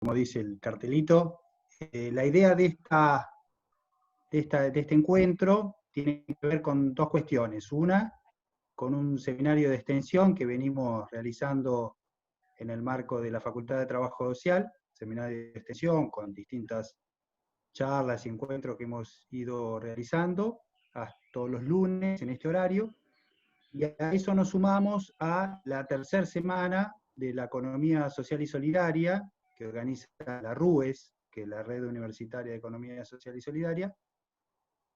como dice el cartelito. La idea de este encuentro tiene que ver con dos cuestiones. Una, con un seminario de extensión que venimos realizando en el marco de la Facultad de Trabajo Social, seminario de extensión con distintas charlas y encuentros que hemos ido realizando todos los lunes en este horario, y a eso nos sumamos a la tercera semana de la Economía Social y Solidaria, que organiza la RUES, que es la Red Universitaria de Economía Social y Solidaria,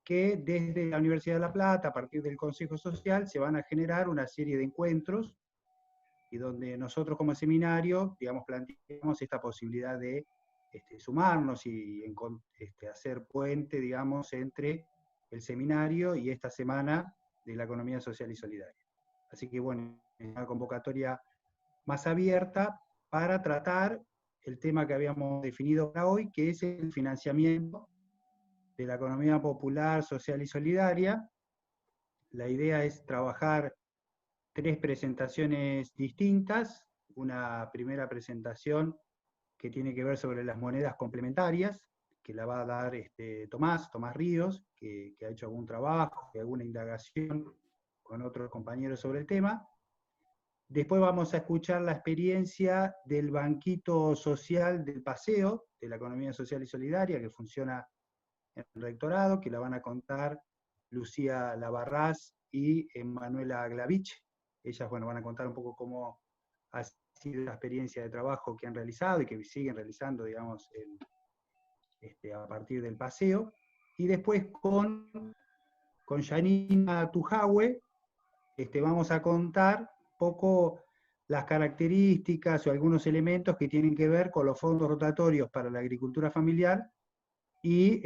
que desde la Universidad de La Plata, a partir del Consejo Social, se van a generar una serie de encuentros, y donde nosotros como seminario, digamos, planteamos esta posibilidad de sumarnos y hacer puente, digamos, entre el seminario y esta semana de la Economía Social y Solidaria. Así que bueno, es una convocatoria más abierta para tratar el tema que habíamos definido para hoy, que es el financiamiento de la economía popular, social y solidaria. La idea es trabajar 3 presentaciones distintas. Una primera presentación que tiene que ver sobre las monedas complementarias, que la va a dar Tomás Ríos, que ha hecho algún trabajo, alguna indagación con otros compañeros sobre el tema. Después vamos a escuchar la experiencia del Banquito Social del Paseo, de la Economía Social y Solidaria, que funciona en el rectorado, que la van a contar Lucía Labarrás y Manuela Glavich. Ellas, bueno, van a contar un poco cómo ha sido la experiencia de trabajo que han realizado y que siguen realizando, digamos, a partir del paseo. Y después con Janina Tujahue vamos a contar un poco las características o algunos elementos que tienen que ver con los fondos rotatorios para la agricultura familiar y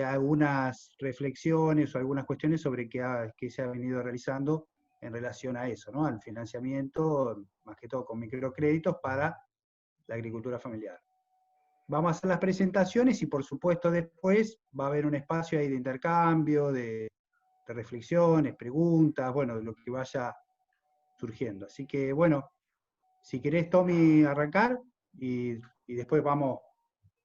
algunas reflexiones o algunas cuestiones sobre qué se ha venido realizando en relación a eso, ¿no? Al financiamiento, más que todo con microcréditos para la agricultura familiar. Vamos a hacer las presentaciones y por supuesto después va a haber un espacio ahí de intercambio, de reflexiones, preguntas, bueno, de lo que vaya surgiendo. Así que bueno, si querés, Tommy, arrancar y después vamos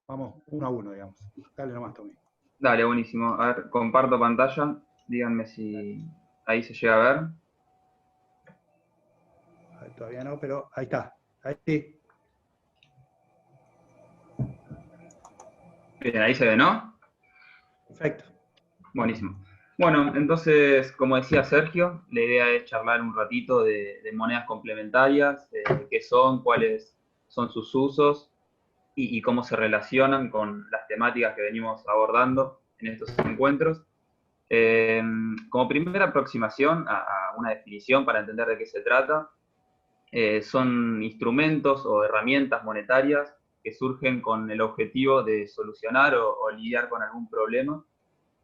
uno a uno, digamos. Dale nomás, Tommy. Dale, buenísimo. A ver, comparto pantalla. Díganme si ahí se llega a ver. Todavía no, pero ahí está. Ahí sí. Bien, ahí se ve, ¿no? Perfecto. Buenísimo. Bueno, entonces, como decía Sergio, la idea es charlar un ratito de monedas complementarias, qué son, cuáles son sus usos y cómo se relacionan con las temáticas que venimos abordando en estos encuentros. Como primera aproximación a una definición para entender de qué se trata, son instrumentos o herramientas monetarias que surgen con el objetivo de solucionar o lidiar con algún problema,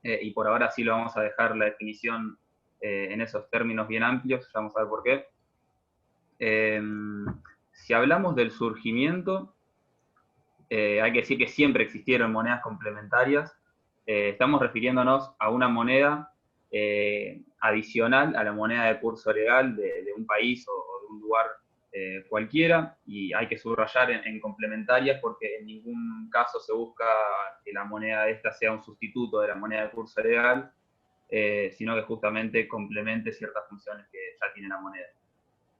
y por ahora sí lo vamos a dejar la definición en esos términos bien amplios, ya vamos a ver por qué. Si hablamos del surgimiento, hay que decir que siempre existieron monedas complementarias. Estamos refiriéndonos a una moneda adicional a la moneda de curso legal de un país o de un lugar cualquiera, y hay que subrayar en complementarias porque en ningún caso se busca que la moneda esta sea un sustituto de la moneda de curso legal, sino que justamente complemente ciertas funciones que ya tiene la moneda.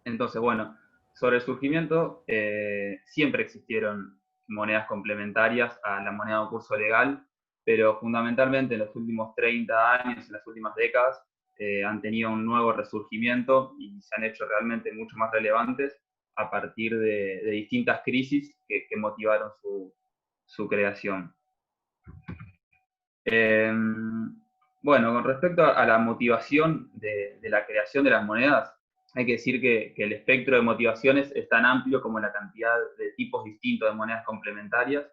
Entonces, bueno, sobre el surgimiento, siempre existieron monedas complementarias a la moneda de curso legal, pero fundamentalmente en los últimos 30 años, en las últimas décadas, han tenido un nuevo resurgimiento y se han hecho realmente mucho más relevantes a partir de distintas crisis que motivaron su creación. Bueno, con respecto a la motivación de la creación de las monedas, hay que decir que el espectro de motivaciones es tan amplio como la cantidad de tipos distintos de monedas complementarias.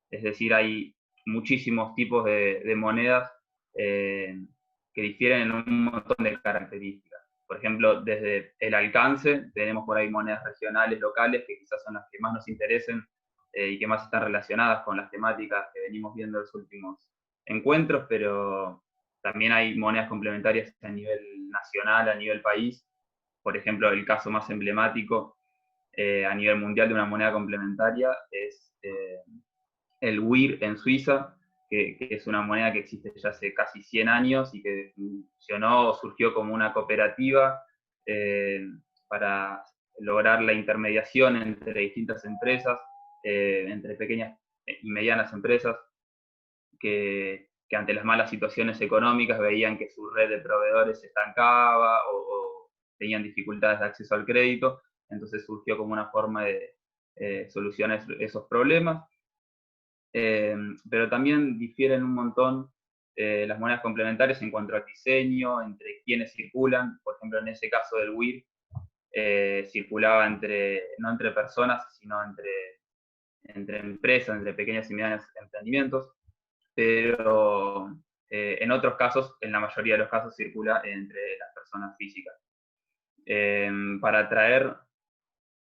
Es decir, hay muchísimos tipos de monedas que difieren en un montón de características. Por ejemplo, desde el alcance, tenemos por ahí monedas regionales, locales, que quizás son las que más nos interesen y que más están relacionadas con las temáticas que venimos viendo en los últimos encuentros, pero también hay monedas complementarias a nivel nacional, a nivel país. Por ejemplo, el caso más emblemático a nivel mundial de una moneda complementaria es el WIR en Suiza, que es una moneda que existe ya hace casi 100 años y que funcionó o surgió como una cooperativa para lograr la intermediación entre distintas empresas, entre pequeñas y medianas empresas, que ante las malas situaciones económicas veían que su red de proveedores se estancaba o tenían dificultades de acceso al crédito, entonces surgió como una forma de solucionar esos problemas. Pero también difieren un montón las monedas complementarias en cuanto al diseño, entre quienes circulan. Por ejemplo, en ese caso del WIR, circulaba no entre personas, sino entre empresas, entre pequeños y medianos emprendimientos, pero en otros casos, en la mayoría de los casos, circula entre las personas físicas. Para traer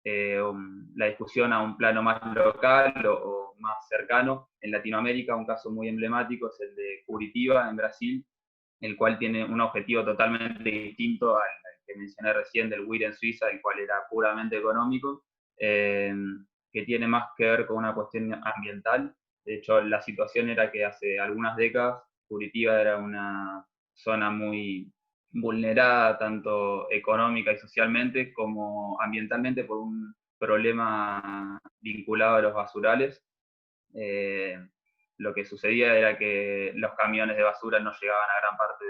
la discusión a un plano más local o más cercano, en Latinoamérica un caso muy emblemático es el de Curitiba, en Brasil, el cual tiene un objetivo totalmente distinto al que mencioné recién del WIR en Suiza, el cual era puramente económico, que tiene más que ver con una cuestión ambiental. De hecho, la situación era que hace algunas décadas Curitiba era una zona muy vulnerada tanto económica y socialmente como ambientalmente por un problema vinculado a los basurales. Lo que sucedía era que los camiones de basura no llegaban a gran parte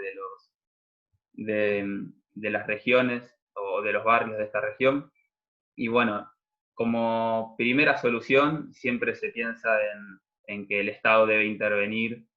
de las regiones o de los barrios de esta región. Y bueno, como primera solución siempre se piensa en que el Estado debe intervenir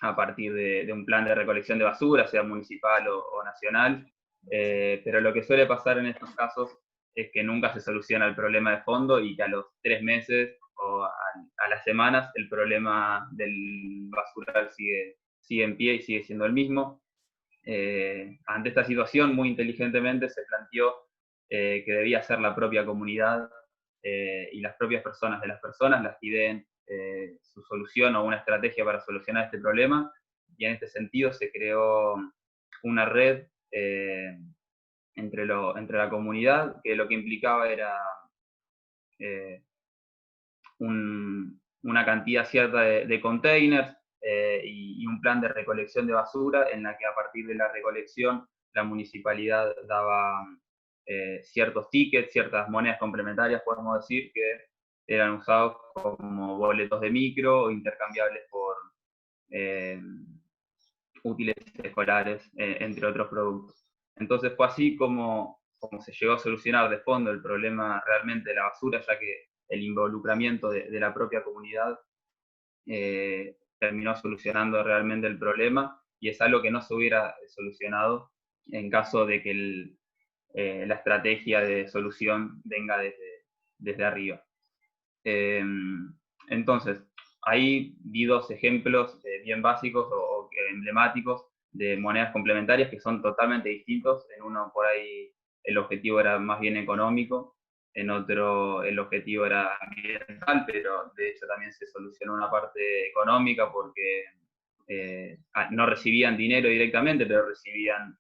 a partir de un plan de recolección de basura, sea municipal o nacional, pero lo que suele pasar en estos casos es que nunca se soluciona el problema de fondo y que a los 3 meses o a las semanas el problema del basural sigue en pie y sigue siendo el mismo. Ante esta situación, muy inteligentemente se planteó que debía ser la propia comunidad y las propias personas de las personas las que ideen su solución o una estrategia para solucionar este problema, y en este sentido se creó una red entre la comunidad, que lo que implicaba era una cantidad cierta de containers y un plan de recolección de basura en la que a partir de la recolección la municipalidad daba ciertos tickets, ciertas monedas complementarias, podemos decir, que eran usados como boletos de micro o intercambiables por útiles escolares, entre otros productos. Entonces fue así como se llegó a solucionar de fondo el problema realmente de la basura, ya que el involucramiento de la propia comunidad terminó solucionando realmente el problema, y es algo que no se hubiera solucionado en caso de que la estrategia de solución venga desde arriba. Entonces, ahí vi dos ejemplos bien básicos o emblemáticos de monedas complementarias que son totalmente distintos. En uno por ahí el objetivo era más bien económico, en otro el objetivo era ambiental, pero de hecho también se solucionó una parte económica porque no recibían dinero directamente, pero recibían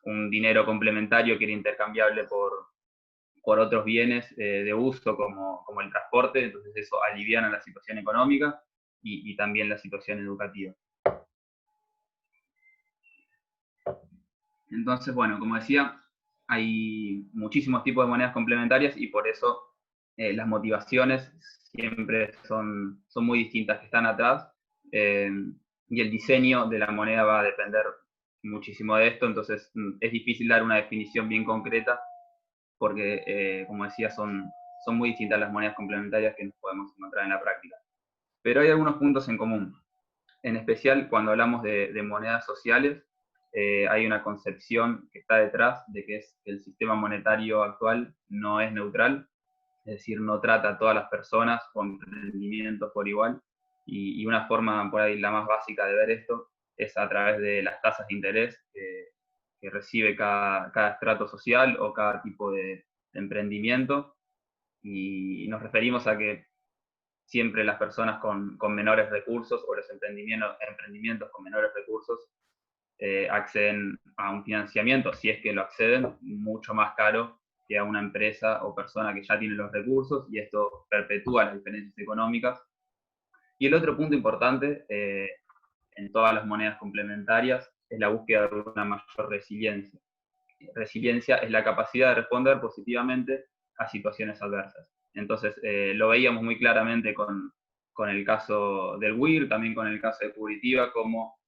un dinero complementario que era intercambiable por otros bienes de uso como el transporte, entonces eso aliviana la situación económica y también la situación educativa. Entonces, bueno, como decía, hay muchísimos tipos de monedas complementarias y por eso las motivaciones siempre son muy distintas que están atrás, y el diseño de la moneda va a depender muchísimo de esto, entonces es difícil dar una definición bien concreta porque, como decía, son muy distintas las monedas complementarias que nos podemos encontrar en la práctica. Pero hay algunos puntos en común. En especial, cuando hablamos de monedas sociales, hay una concepción que está detrás de que el sistema monetario actual no es neutral, es decir, no trata a todas las personas con rendimientos por igual, y una forma, por ahí, la más básica de ver esto es a través de las tasas de interés que recibe cada estrato social o cada tipo de emprendimiento, y nos referimos a que siempre las personas con menores recursos o los emprendimientos con menores recursos acceden a un financiamiento, si es que lo acceden, mucho más caro que a una empresa o persona que ya tiene los recursos, y esto perpetúa las diferencias económicas. Y el otro punto importante en todas las monedas complementarias es la búsqueda de una mayor resiliencia. Resiliencia es la capacidad de responder positivamente a situaciones adversas. Entonces, lo veíamos muy claramente con el caso del WIR, también con el caso de Curitiba, como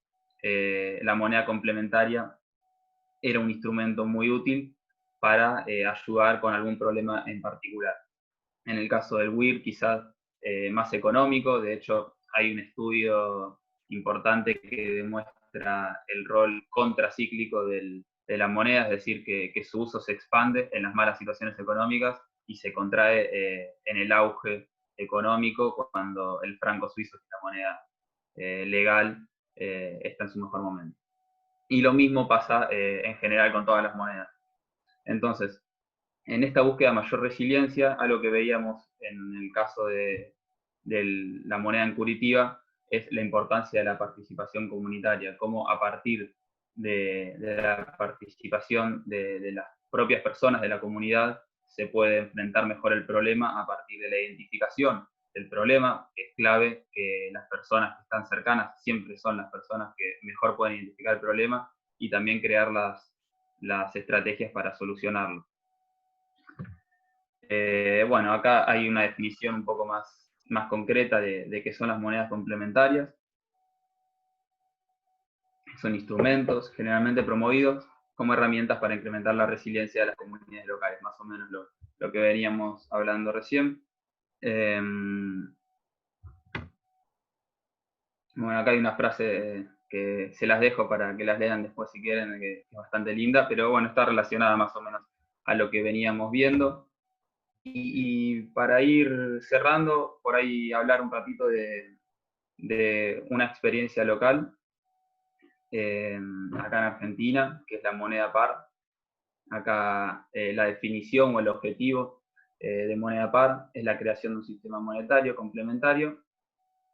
la moneda complementaria era un instrumento muy útil para ayudar con algún problema en particular. En el caso del WIR, quizás más económico. De hecho, hay un estudio importante que demuestra el rol contracíclico de la moneda, es decir, que su uso se expande en las malas situaciones económicas y se contrae en el auge económico cuando el franco suizo, que es la moneda legal, está en su mejor momento. Y lo mismo pasa en general con todas las monedas. Entonces, en esta búsqueda de mayor resiliencia, algo que veíamos en el caso de la moneda en Curitiba es la importancia de la participación comunitaria, cómo a partir de la participación de las propias personas de la comunidad se puede enfrentar mejor el problema a partir de la identificación del problema, que es clave que las personas que están cercanas siempre son las personas que mejor pueden identificar el problema, y también crear las estrategias para solucionarlo. Bueno, acá hay una definición un poco más concreta de qué son las monedas complementarias. Son instrumentos generalmente promovidos como herramientas para incrementar la resiliencia de las comunidades locales, más o menos lo que veníamos hablando recién. Bueno, acá hay una frase que se las dejo para que las lean después si quieren, que es bastante linda, pero bueno, está relacionada más o menos a lo que veníamos viendo. Y para ir cerrando, por ahí hablar un ratito de una experiencia local acá en Argentina, que es la moneda par. Acá la definición o el objetivo de moneda par es la creación de un sistema monetario complementario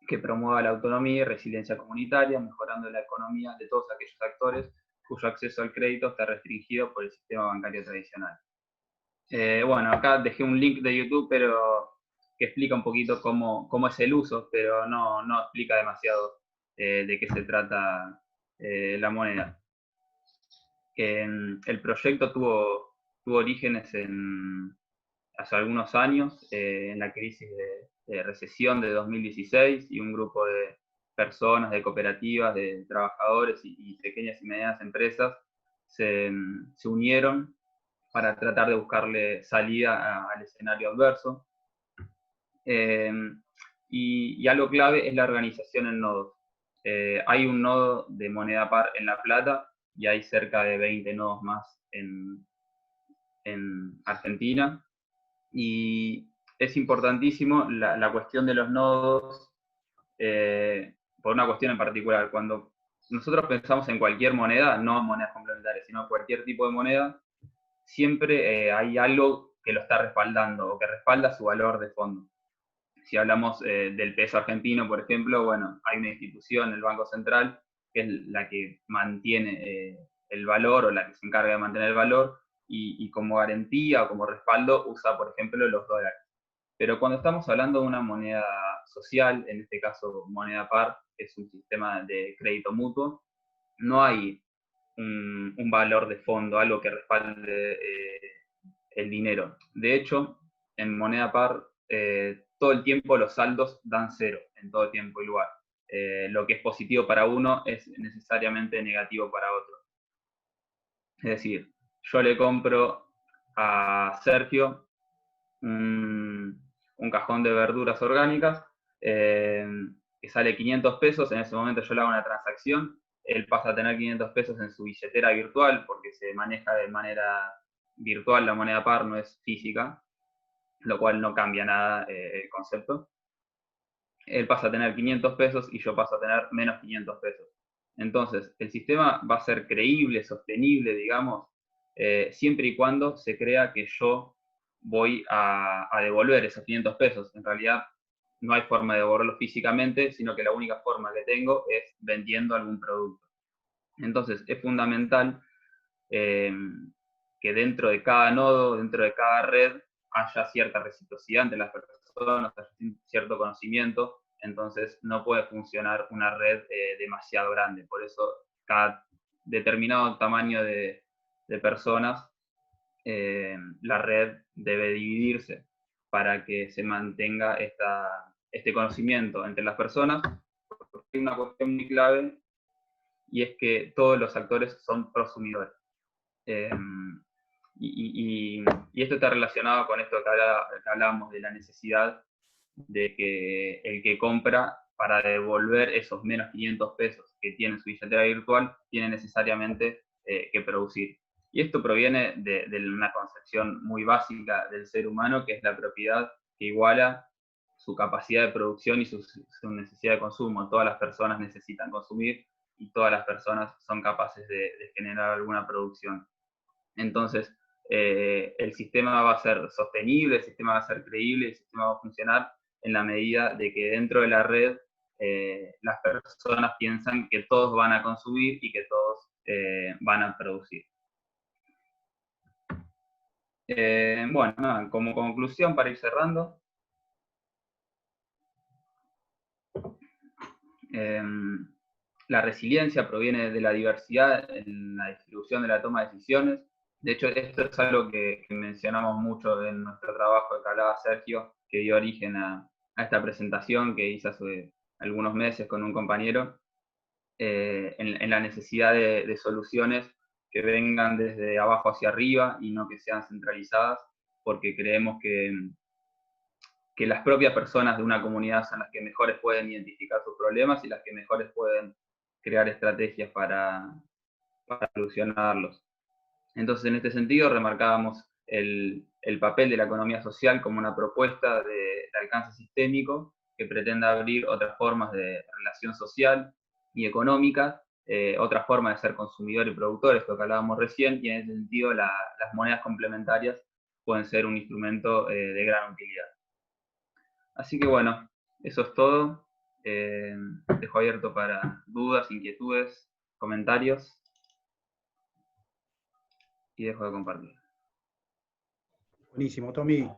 que promueva la autonomía y resiliencia comunitaria, mejorando la economía de todos aquellos actores cuyo acceso al crédito está restringido por el sistema bancario tradicional. Bueno, acá dejé un link de YouTube, pero que explica un poquito cómo es el uso, pero no explica demasiado de qué se trata la moneda. El proyecto tuvo orígenes hace algunos años, en la crisis de recesión de 2016, y un grupo de personas, de cooperativas, de trabajadores y pequeñas y medianas empresas se unieron para tratar de buscarle salida al escenario adverso. Y algo clave es la organización en nodos. Hay un nodo de moneda par en La Plata y hay cerca de 20 nodos más en Argentina. Y es importantísimo la cuestión de los nodos por una cuestión en particular. Cuando nosotros pensamos en cualquier moneda, no monedas complementarias, sino cualquier tipo de moneda, siempre hay algo que lo está respaldando o que respalda su valor de fondo. Si hablamos del peso argentino, por ejemplo, bueno, hay una institución, el Banco Central, que es la que mantiene el valor o la que se encarga de mantener el valor, y como garantía o como respaldo usa, por ejemplo, los dólares. Pero cuando estamos hablando de una moneda social, en este caso moneda par, que es un sistema de crédito mutuo, no hay un valor de fondo, algo que respalde el dinero. De hecho, en moneda par, todo el tiempo los saldos dan cero, en todo tiempo y lugar. Lo que es positivo para uno es necesariamente negativo para otro. Es decir, yo le compro a Sergio un cajón de verduras orgánicas que sale 500 pesos, en ese momento yo le hago una transacción, él pasa a tener 500 pesos en su billetera virtual porque se maneja de manera virtual, la moneda par no es física, lo cual no cambia nada el concepto. Él pasa a tener 500 pesos y yo paso a tener menos 500 pesos. Entonces, el sistema va a ser creíble, sostenible, digamos, siempre y cuando se crea que yo voy a devolver esos 500 pesos. En realidad, no hay forma de devolverlo físicamente, sino que la única forma que tengo es vendiendo algún producto. Entonces, es fundamental que que dentro de cada nodo, dentro de cada red, haya cierta reciprocidad entre las personas, haya cierto conocimiento, entonces no puede funcionar una red demasiado grande. Por eso cada determinado tamaño de personas, la red debe dividirse para que se mantenga este conocimiento entre las personas. Hay una cuestión muy clave, y es que todos los actores son prosumidores. Y esto está relacionado con esto que hablábamos de la necesidad de que el que compra, para devolver esos menos 500 pesos que tiene su billetera virtual, tiene necesariamente que producir. Y esto proviene de una concepción muy básica del ser humano, que es la propiedad, que iguala su capacidad de producción y su necesidad de consumo. Todas las personas necesitan consumir y todas las personas son capaces de generar alguna producción. Entonces, el sistema va a ser sostenible, el sistema va a ser creíble, el sistema va a funcionar en la medida de que dentro de la red las personas piensan que todos van a consumir y que todos van a producir. Bueno, nada, como conclusión, para ir cerrando, la resiliencia proviene de la diversidad en la distribución de la toma de decisiones. De hecho, esto es algo que mencionamos mucho en nuestro trabajo, que hablaba Sergio, que dio origen a esta presentación que hice hace algunos meses con un compañero, en la necesidad de soluciones que vengan desde abajo hacia arriba y no que sean centralizadas, porque creemos que las propias personas de una comunidad son las que mejores pueden identificar sus problemas y las que mejores pueden crear estrategias para solucionarlos. Entonces, en este sentido, remarcábamos el papel de la economía social como una propuesta de alcance sistémico que pretenda abrir otras formas de relación social y económica, otras formas de ser consumidor y productor, esto que hablábamos recién, y en ese sentido las monedas complementarias pueden ser un instrumento de gran utilidad. Así que bueno, eso es todo. Dejo abierto para dudas, inquietudes, comentarios, y dejo de compartir. Buenísimo, Tommy.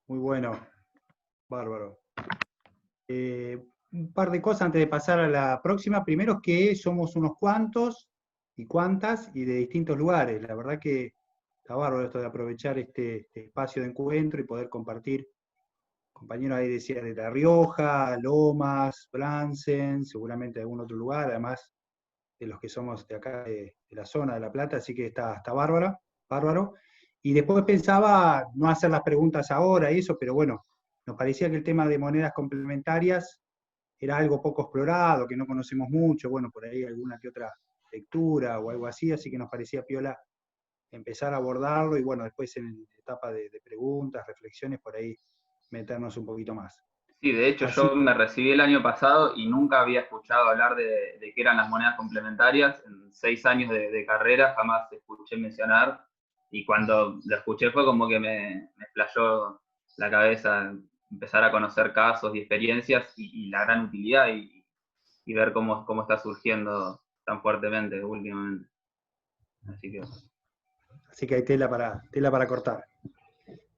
Muy bueno. Bárbaro. Un par de cosas antes de pasar a la próxima. Primero, que somos unos cuantos y cuantas y de distintos lugares. La verdad que está bárbaro esto de aprovechar este espacio de encuentro y poder compartir. Compañeros ahí decía de La Rioja, Lomas, Bransen, seguramente de algún otro lugar, además de los que somos de acá, de la zona de La Plata, así que está bárbaro. Y después pensaba no hacer las preguntas ahora y eso, pero bueno, nos parecía que el tema de monedas complementarias era algo poco explorado, que no conocemos mucho, bueno, por ahí alguna que otra lectura o algo así que nos parecía piola empezar a abordarlo y bueno, después en etapa de preguntas, reflexiones, por ahí meternos un poquito más. Sí, de hecho yo me recibí el año pasado y nunca había escuchado hablar de qué eran las monedas complementarias. En 6 años de carrera jamás escuché mencionar, y cuando lo escuché fue como que me flashó la cabeza empezar a conocer casos y experiencias y la gran utilidad y ver cómo está surgiendo tan fuertemente últimamente. Así que hay tela para cortar.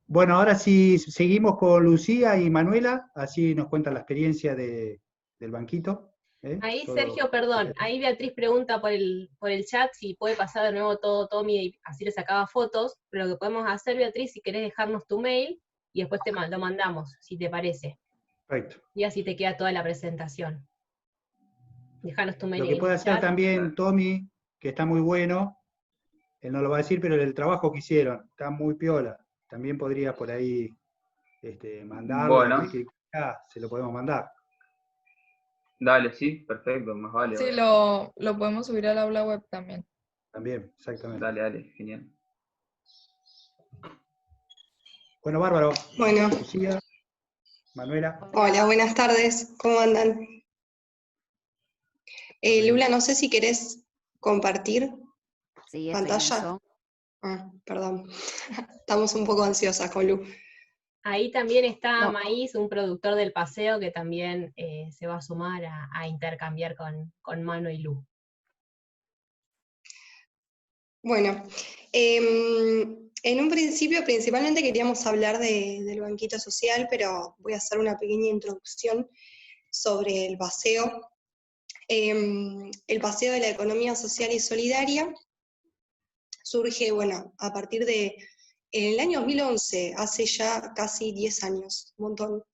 Bueno, ahora sí seguimos con Lucía y Manuela, así nos cuentan la experiencia del banquito. Ahí, Sergio, perdón, ahí Beatriz pregunta por el chat si puede pasar de nuevo todo Tommy y así le sacaba fotos, pero lo que podemos hacer, Beatriz, si querés dejarnos tu mail y después lo mandamos, si te parece. Perfecto. Y así te queda toda la presentación. Dejanos tu mail. Lo que puede hacer también Tommy, que está muy bueno, él no lo va a decir, pero el trabajo que hicieron, está muy piola. También podría por ahí mandarlo, bueno, se lo podemos mandar. Dale, sí, perfecto, más vale. Sí, lo podemos subir al aula web también. También, exactamente. Dale, genial. Bueno, bárbaro. Bueno. Lucía, Manuela. Hola, buenas tardes. ¿Cómo andan? Lula, no sé si querés compartir pantalla. Perdón. Estamos un poco ansiosas con Lu. Ahí también está Maíz, un productor del paseo, que también se va a sumar a intercambiar con Manu y Lu. Bueno, En un principio, principalmente queríamos hablar del banquito social, pero voy a hacer una pequeña introducción sobre el paseo. El paseo de la economía social y solidaria surge, bueno, a partir de, en el año 2011, hace ya casi 10 años, un montón,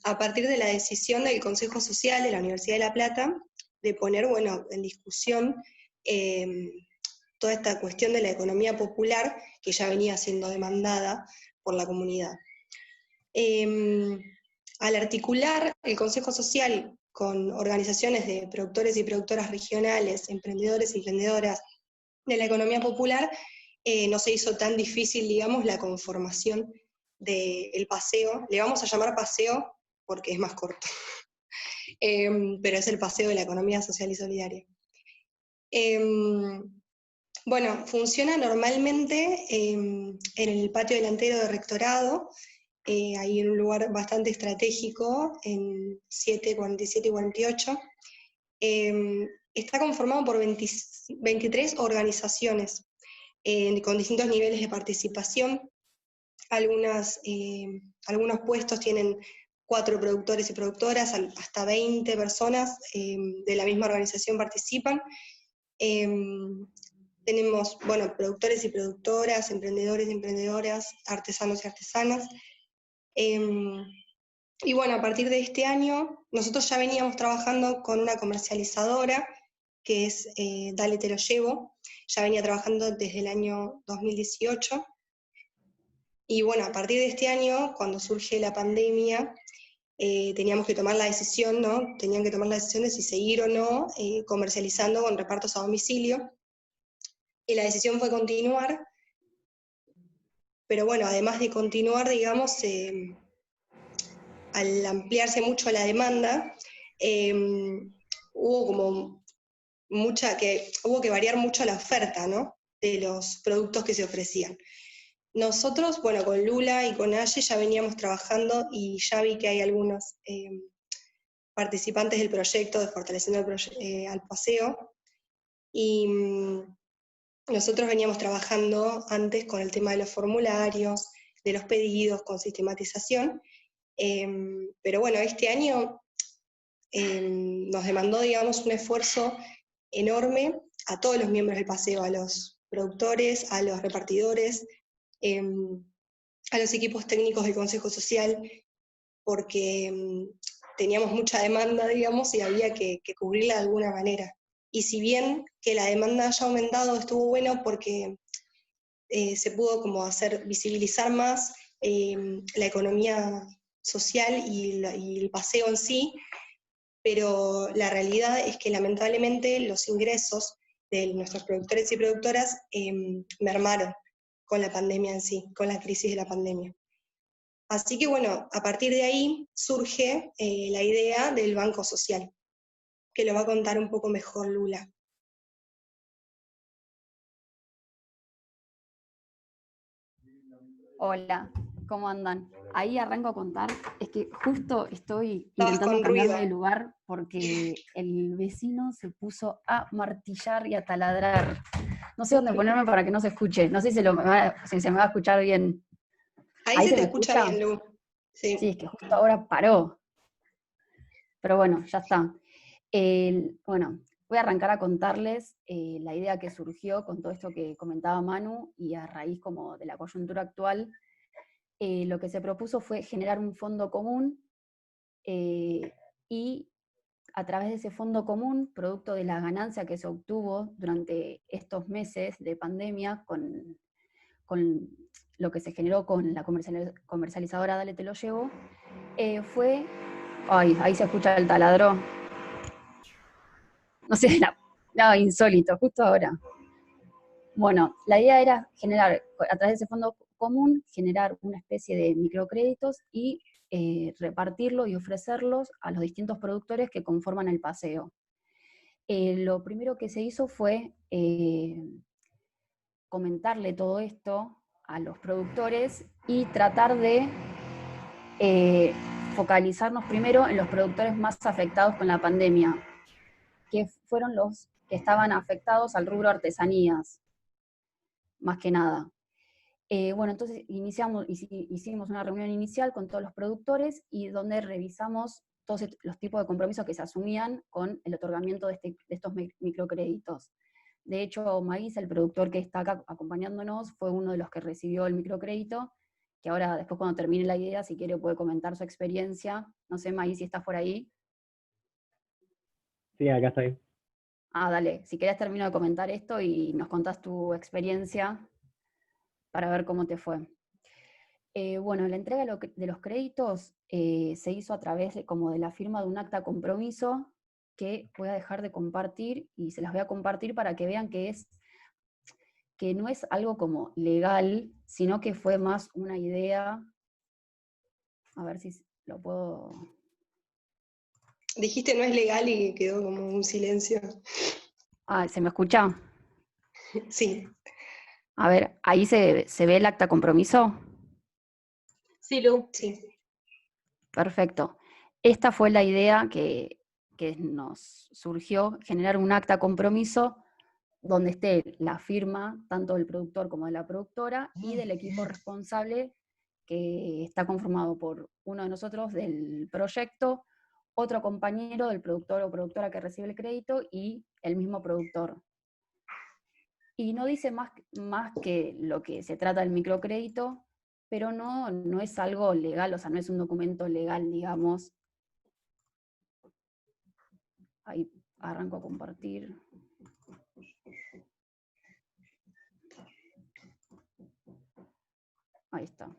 a partir de la decisión del Consejo Social de la Universidad de La Plata de poner, bueno, en discusión toda esta cuestión de la economía popular que ya venía siendo demandada por la comunidad. Al articular el Consejo Social con organizaciones de productores y productoras regionales, emprendedores y emprendedoras de la economía popular, no se hizo tan difícil, digamos, la conformación del paseo. Le vamos a llamar paseo porque es más corto, pero es el paseo de la economía social y solidaria. Bueno, funciona normalmente en el patio delantero de Rectorado, ahí en un lugar bastante estratégico, en 747 y 48. Está conformado por 23 organizaciones con distintos niveles de participación. Algunos puestos tienen 4 productores y productoras, hasta 20 personas de la misma organización participan. Tenemos, bueno, productores y productoras, emprendedores y emprendedoras, artesanos y artesanas. Y bueno, a partir de este año, nosotros ya veníamos trabajando con una comercializadora, que es Dale Te Lo Llevo, ya venía trabajando desde el año 2018. Y bueno, a partir de este año, cuando surge la pandemia, teníamos que tomar la decisión, ¿no? Tenían que tomar la decisión de si seguir o no comercializando con repartos a domicilio. Y la decisión fue continuar, pero bueno, además de continuar, digamos, al ampliarse mucho la demanda, hubo que variar mucho la oferta, ¿no?, de los productos que se ofrecían. Nosotros, bueno, con Lula y con Aye ya veníamos trabajando y ya vi que hay algunos participantes del proyecto de Fortaleciendo al Paseo, y nosotros veníamos trabajando antes con el tema de los formularios, de los pedidos, con sistematización, pero bueno, este año nos demandó, digamos, un esfuerzo enorme a todos los miembros del paseo, a los productores, a los repartidores, a los equipos técnicos del Consejo Social, porque teníamos mucha demanda, digamos, y había que cubrirla de alguna manera. Y si bien que la demanda haya aumentado, estuvo bueno porque se pudo como visibilizar más la economía social y el paseo en sí, pero la realidad es que lamentablemente los ingresos de nuestros productores y productoras mermaron con la pandemia en sí, con la crisis de la pandemia. Así que bueno, a partir de ahí surge la idea del Banco Social, que lo va a contar un poco mejor Lula. Hola, ¿cómo andan? Ahí arranco a contar, es que justo estoy intentando cambiarme de lugar porque el vecino se puso a martillar y a taladrar. No sé dónde ponerme para que no se escuche, no sé si se me va a escuchar bien. Ahí se te escucha bien, Lu. Sí, es que justo ahora paró. Pero bueno, ya está. Bueno, voy a arrancar a contarles la idea que surgió con todo esto que comentaba Manu, y a raíz como de la coyuntura actual, lo que se propuso fue generar un fondo común, y a través de ese fondo común, producto de la ganancia que se obtuvo durante estos meses de pandemia con lo que se generó con la comercializadora Dale Te Lo Llevo, fue... Ay, ahí se escucha el taladro. No sé, no, insólito, justo ahora. Bueno, la idea era generar, a través de ese fondo común, generar una especie de microcréditos y repartirlo y ofrecerlos a los distintos productores que conforman el paseo. Lo primero que se hizo fue comentarle todo esto a los productores y tratar de focalizarnos primero en los productores más afectados con la pandemia, que fueron los que estaban afectados al rubro artesanías, más que nada. Bueno, entonces hicimos una reunión inicial con todos los productores y donde revisamos todos los tipos de compromisos que se asumían con el otorgamiento de estos microcréditos. De hecho, Maíz, el productor que está acá acompañándonos, fue uno de los que recibió el microcrédito, que ahora después cuando termine la idea, si quiere puede comentar su experiencia. No sé, Maíz, si estás por ahí. Sí, acá estoy. Dale, si querés termino de comentar esto y nos contás tu experiencia para ver cómo te fue. Bueno, la entrega de los créditos se hizo a través de la firma de un acta compromiso que voy a dejar de compartir y se las voy a compartir para que vean que no es algo como legal, sino que fue más una idea. A ver si lo puedo... Dijiste no es legal y quedó como un silencio. ¿Se me escucha? Sí. A ver, ¿ahí se ve el acta compromiso? Sí, Lu. Sí. Perfecto. Esta fue la idea que nos surgió, generar un acta compromiso donde esté la firma tanto del productor como de la productora y del equipo responsable que está conformado por uno de nosotros del proyecto, otro compañero del productor o productora que recibe el crédito y el mismo productor. Y no dice más que lo que se trata del microcrédito, pero no es algo legal, o sea, no es un documento legal, digamos. Ahí arranco a compartir. Ahí está.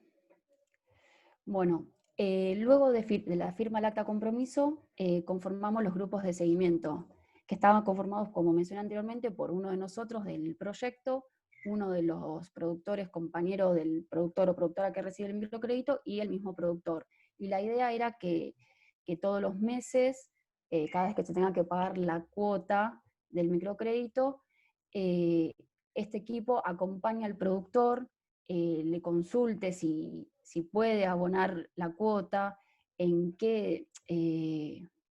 Bueno, luego de la firma del acta compromiso, conformamos los grupos de seguimiento, que estaban conformados, como mencioné anteriormente, por uno de nosotros del proyecto, uno de los productores, compañero del productor o productora que recibe el microcrédito, y el mismo productor. Y la idea era que todos los meses, cada vez que se tenga que pagar la cuota del microcrédito, este equipo acompaña al productor, le consulte si puede abonar la cuota, en qué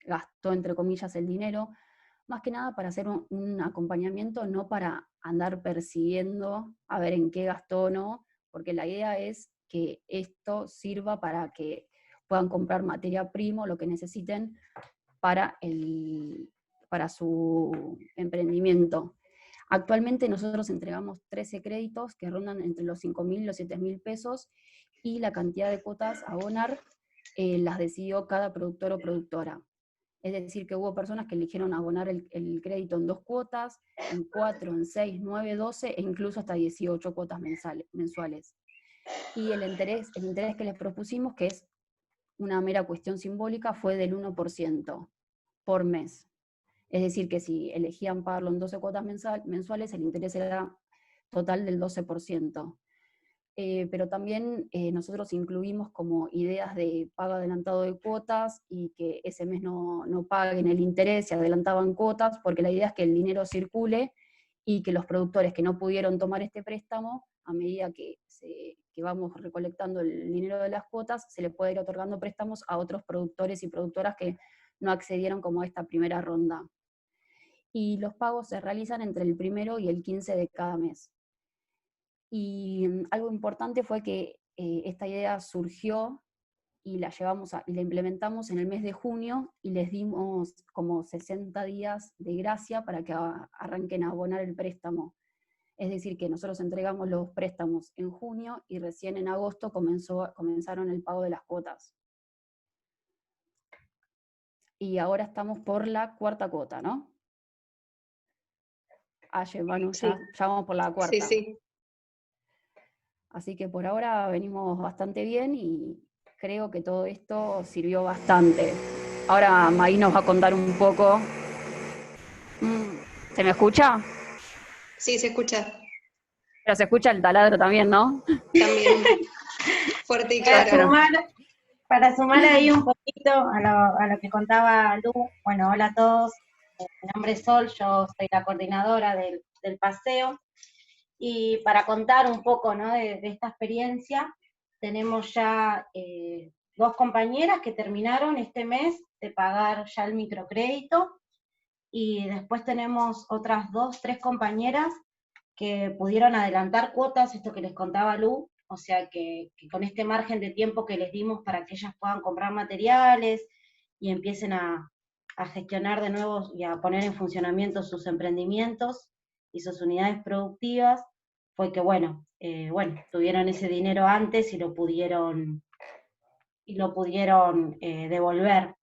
gastó, entre comillas, el dinero, más que nada para hacer un acompañamiento, no para andar persiguiendo a ver en qué gastó o no, porque la idea es que esto sirva para que puedan comprar materia prima, lo que necesiten para su emprendimiento. Actualmente nosotros entregamos 13 créditos que rondan entre los 5.000 y los 7.000 pesos, y la cantidad de cuotas a abonar las decidió cada productor o productora. Es decir, que hubo personas que eligieron abonar el crédito en 2 cuotas, en 4, en 6, 9, 12 e incluso hasta 18 cuotas mensuales. Y el interés que les propusimos, que es una mera cuestión simbólica, fue del 1% por mes. Es decir, que si elegían pagarlo en 12 cuotas mensuales, el interés era total del 12%. Pero también nosotros incluimos como ideas de pago adelantado de cuotas y que ese mes no paguen el interés, se adelantaban cuotas, porque la idea es que el dinero circule y que los productores que no pudieron tomar este préstamo, a medida que vamos recolectando el dinero de las cuotas, se les puede ir otorgando préstamos a otros productores y productoras que no accedieron como a esta primera ronda. Y los pagos se realizan entre el 1 y el 15 de cada mes. Y algo importante fue que esta idea surgió y la implementamos en el mes de junio y les dimos como 60 días de gracia para que arranquen a abonar el préstamo. Es decir, que nosotros entregamos los préstamos en junio y recién en agosto comenzaron el pago de las cuotas. Y ahora estamos por la 4ª cuota, ¿no? Manu, Sí. ya vamos por la 4ª. Sí, sí. Así que por ahora venimos bastante bien y creo que todo esto sirvió bastante. Ahora Maí nos va a contar un poco. ¿Se me escucha? Sí, se escucha. Pero se escucha el taladro también, ¿no? También. Fuerte y claro. Para sumar ahí un poquito a lo que contaba Lu, bueno, hola a todos, mi nombre es Sol, yo soy la coordinadora del paseo, y para contar un poco, ¿no?, de esta experiencia, tenemos ya 2 compañeras que terminaron este mes de pagar ya el microcrédito, y después tenemos otras 2, 3 compañeras que pudieron adelantar cuotas, esto que les contaba Lu, o sea que con este margen de tiempo que les dimos para que ellas puedan comprar materiales y empiecen a gestionar de nuevo y a poner en funcionamiento sus emprendimientos y sus unidades productivas, fue que tuvieron ese dinero antes y lo pudieron devolver.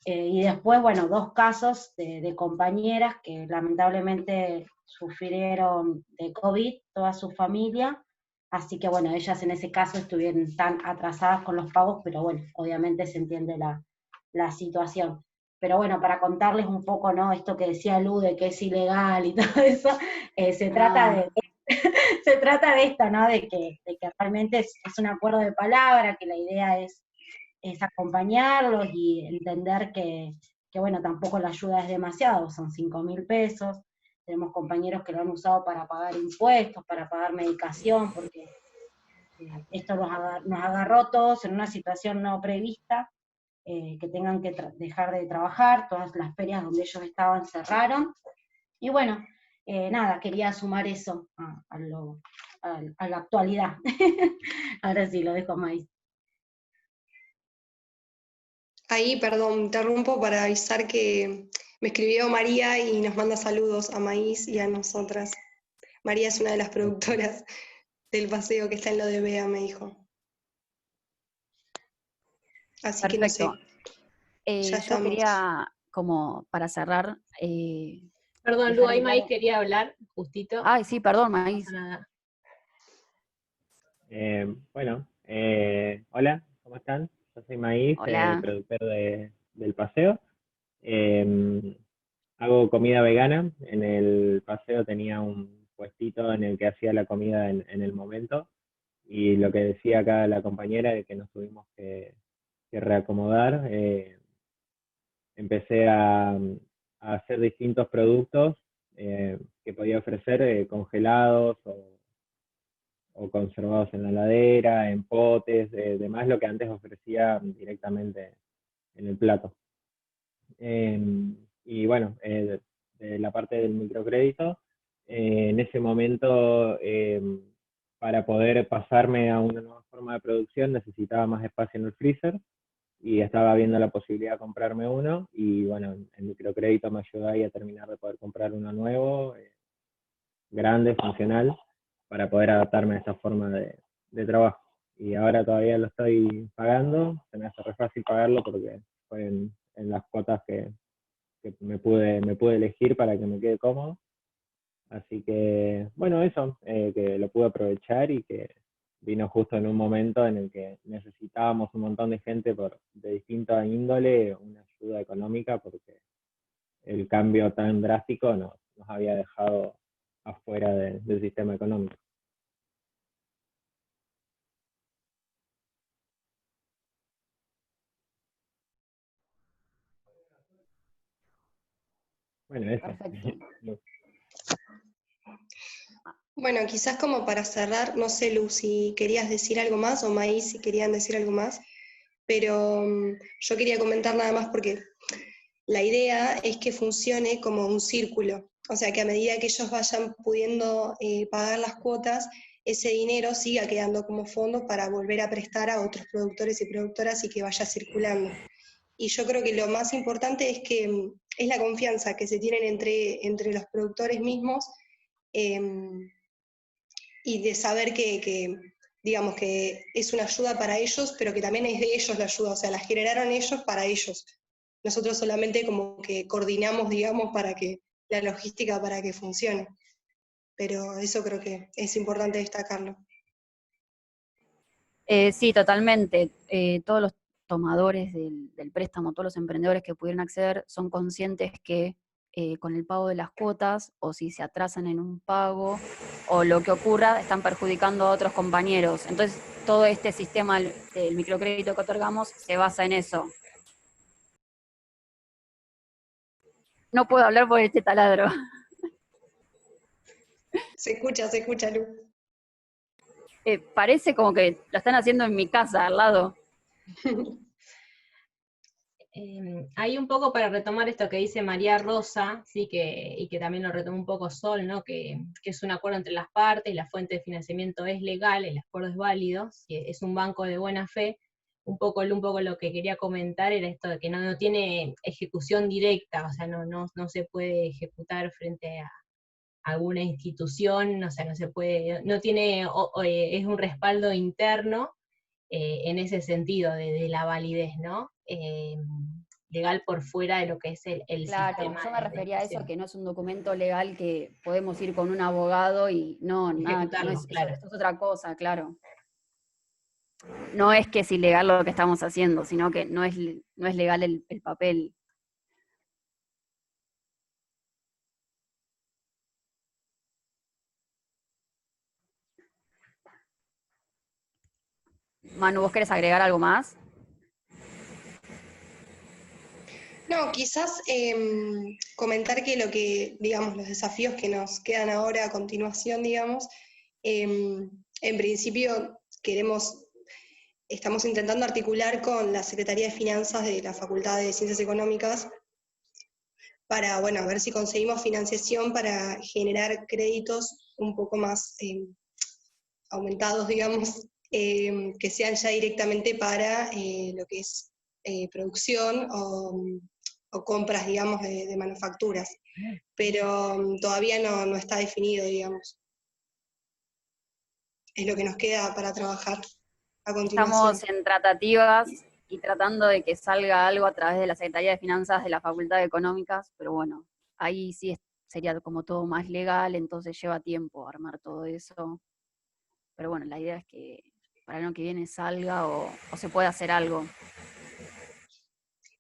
Y después, 2 casos de compañeras que lamentablemente sufrieron de COVID, toda su familia, así que ellas en ese caso estuvieron tan atrasadas con los pagos, pero obviamente se entiende la situación. Pero para contarles un poco, ¿no? Esto que decía Lu, de que es ilegal y todo eso, se trata de esto, ¿no? De que realmente es un acuerdo de palabra, que la idea es acompañarlos y entender que tampoco la ayuda es demasiado, son 5.000 pesos, tenemos compañeros que lo han usado para pagar impuestos, para pagar medicación, porque esto nos agarró todos en una situación no prevista, que tengan que dejar de trabajar, todas las ferias donde ellos estaban cerraron, y nada, quería sumar eso a la actualidad. Ahora sí, lo dejo más. Ahí, perdón, interrumpo para avisar que me escribió María y nos manda saludos a Maíz y a nosotras. María es una de las productoras del paseo que está en lo de Bea, me dijo. Así que no sé. Perfecto. Ya Yo estamos. quería, como para cerrar... Perdón, Lu, ahí Maíz quería hablar, justito. Ay, sí, perdón, Maíz. Nada. Hola, ¿cómo están? Yo soy Maíz, Hola. productor del paseo. Hago comida vegana. En el paseo tenía un puestito en el que hacía la comida en el momento. Y lo que decía acá la compañera de que nos tuvimos que reacomodar, empecé a hacer distintos productos que podía ofrecer congelados o conservados en la heladera, en potes, demás lo que antes ofrecía directamente en el plato. Y de la parte del microcrédito, en ese momento, para poder pasarme a una nueva forma de producción, necesitaba más espacio en el freezer, y estaba viendo la posibilidad de comprarme uno, y el microcrédito me ayudó ahí a terminar de poder comprar uno nuevo, grande, funcional, para poder adaptarme a esa forma de trabajo. Y ahora todavía lo estoy pagando, se me hace re fácil pagarlo porque fue en las cuotas que me pude elegir para que me quede cómodo. Así que, eso, que lo pude aprovechar y que vino justo en un momento en el que necesitábamos un montón de gente de distinta índole, una ayuda económica, porque el cambio tan drástico nos había dejado afuera del sistema económico. Eso. Perfecto. Bueno, quizás como para cerrar, no sé, Lu, si querías decir algo más, o Maíz, si querían decir algo más, pero yo quería comentar nada más porque la idea es que funcione como un círculo, o sea, que a medida que ellos vayan pudiendo pagar las cuotas, ese dinero siga quedando como fondo para volver a prestar a otros productores y productoras y que vaya circulando. Y yo creo que lo más importante es que es la confianza que se tienen entre los productores mismos, y de saber digamos, que es una ayuda para ellos, pero que también es de ellos la ayuda, o sea, la generaron ellos para ellos. Nosotros solamente como que coordinamos, digamos, para que la logística para que funcione. Pero eso creo que es importante destacarlo. Sí, totalmente. Todos los tomadores del préstamo, todos los emprendedores que pudieron acceder, son conscientes que con el pago de las cuotas, o si se atrasan en un pago, o lo que ocurra, están perjudicando a otros compañeros. Entonces, todo este sistema del microcrédito que otorgamos se basa en eso. No puedo hablar por este taladro. Se escucha, Lu. Parece como que lo están haciendo en mi casa, al lado. Hay un poco para retomar esto que dice María Rosa, sí, y que también lo retomó un poco Sol, ¿no? Que es un acuerdo entre las partes, la fuente de financiamiento es legal, el acuerdo es válido, si es un banco de buena fe. Un poco lo que quería comentar era esto de que no tiene ejecución directa, o sea, no se puede ejecutar frente a alguna institución, o sea, no se puede, no tiene, es un respaldo interno en ese sentido de la validez, ¿no? Legal por fuera de lo que es el Claro, sistema yo me de refería a eso, gestión. que no es un documento legal que podemos ir con un abogado y no, nada, no Ejecutarlo, es, claro. eso es otra cosa, claro. No es que es ilegal lo que estamos haciendo, sino que no es legal el papel. Manu, ¿vos querés agregar algo más? No, quizás comentar que digamos, los desafíos que nos quedan ahora a continuación, digamos, en principio estamos intentando articular con la Secretaría de Finanzas de la Facultad de Ciencias Económicas para, bueno, ver si conseguimos financiación para generar créditos un poco más aumentados, digamos, que sean ya directamente para lo que es producción o compras, digamos, de manufacturas. Pero todavía no está definido, digamos. Es lo que nos queda para trabajar a continuación. Estamos en tratativas y tratando de que salga algo a través de la Secretaría de Finanzas de la Facultad de Económicas, pero bueno, ahí sí sería como todo más legal, entonces lleva tiempo armar todo eso. Pero bueno, la idea es que para el año que viene salga o se pueda hacer algo.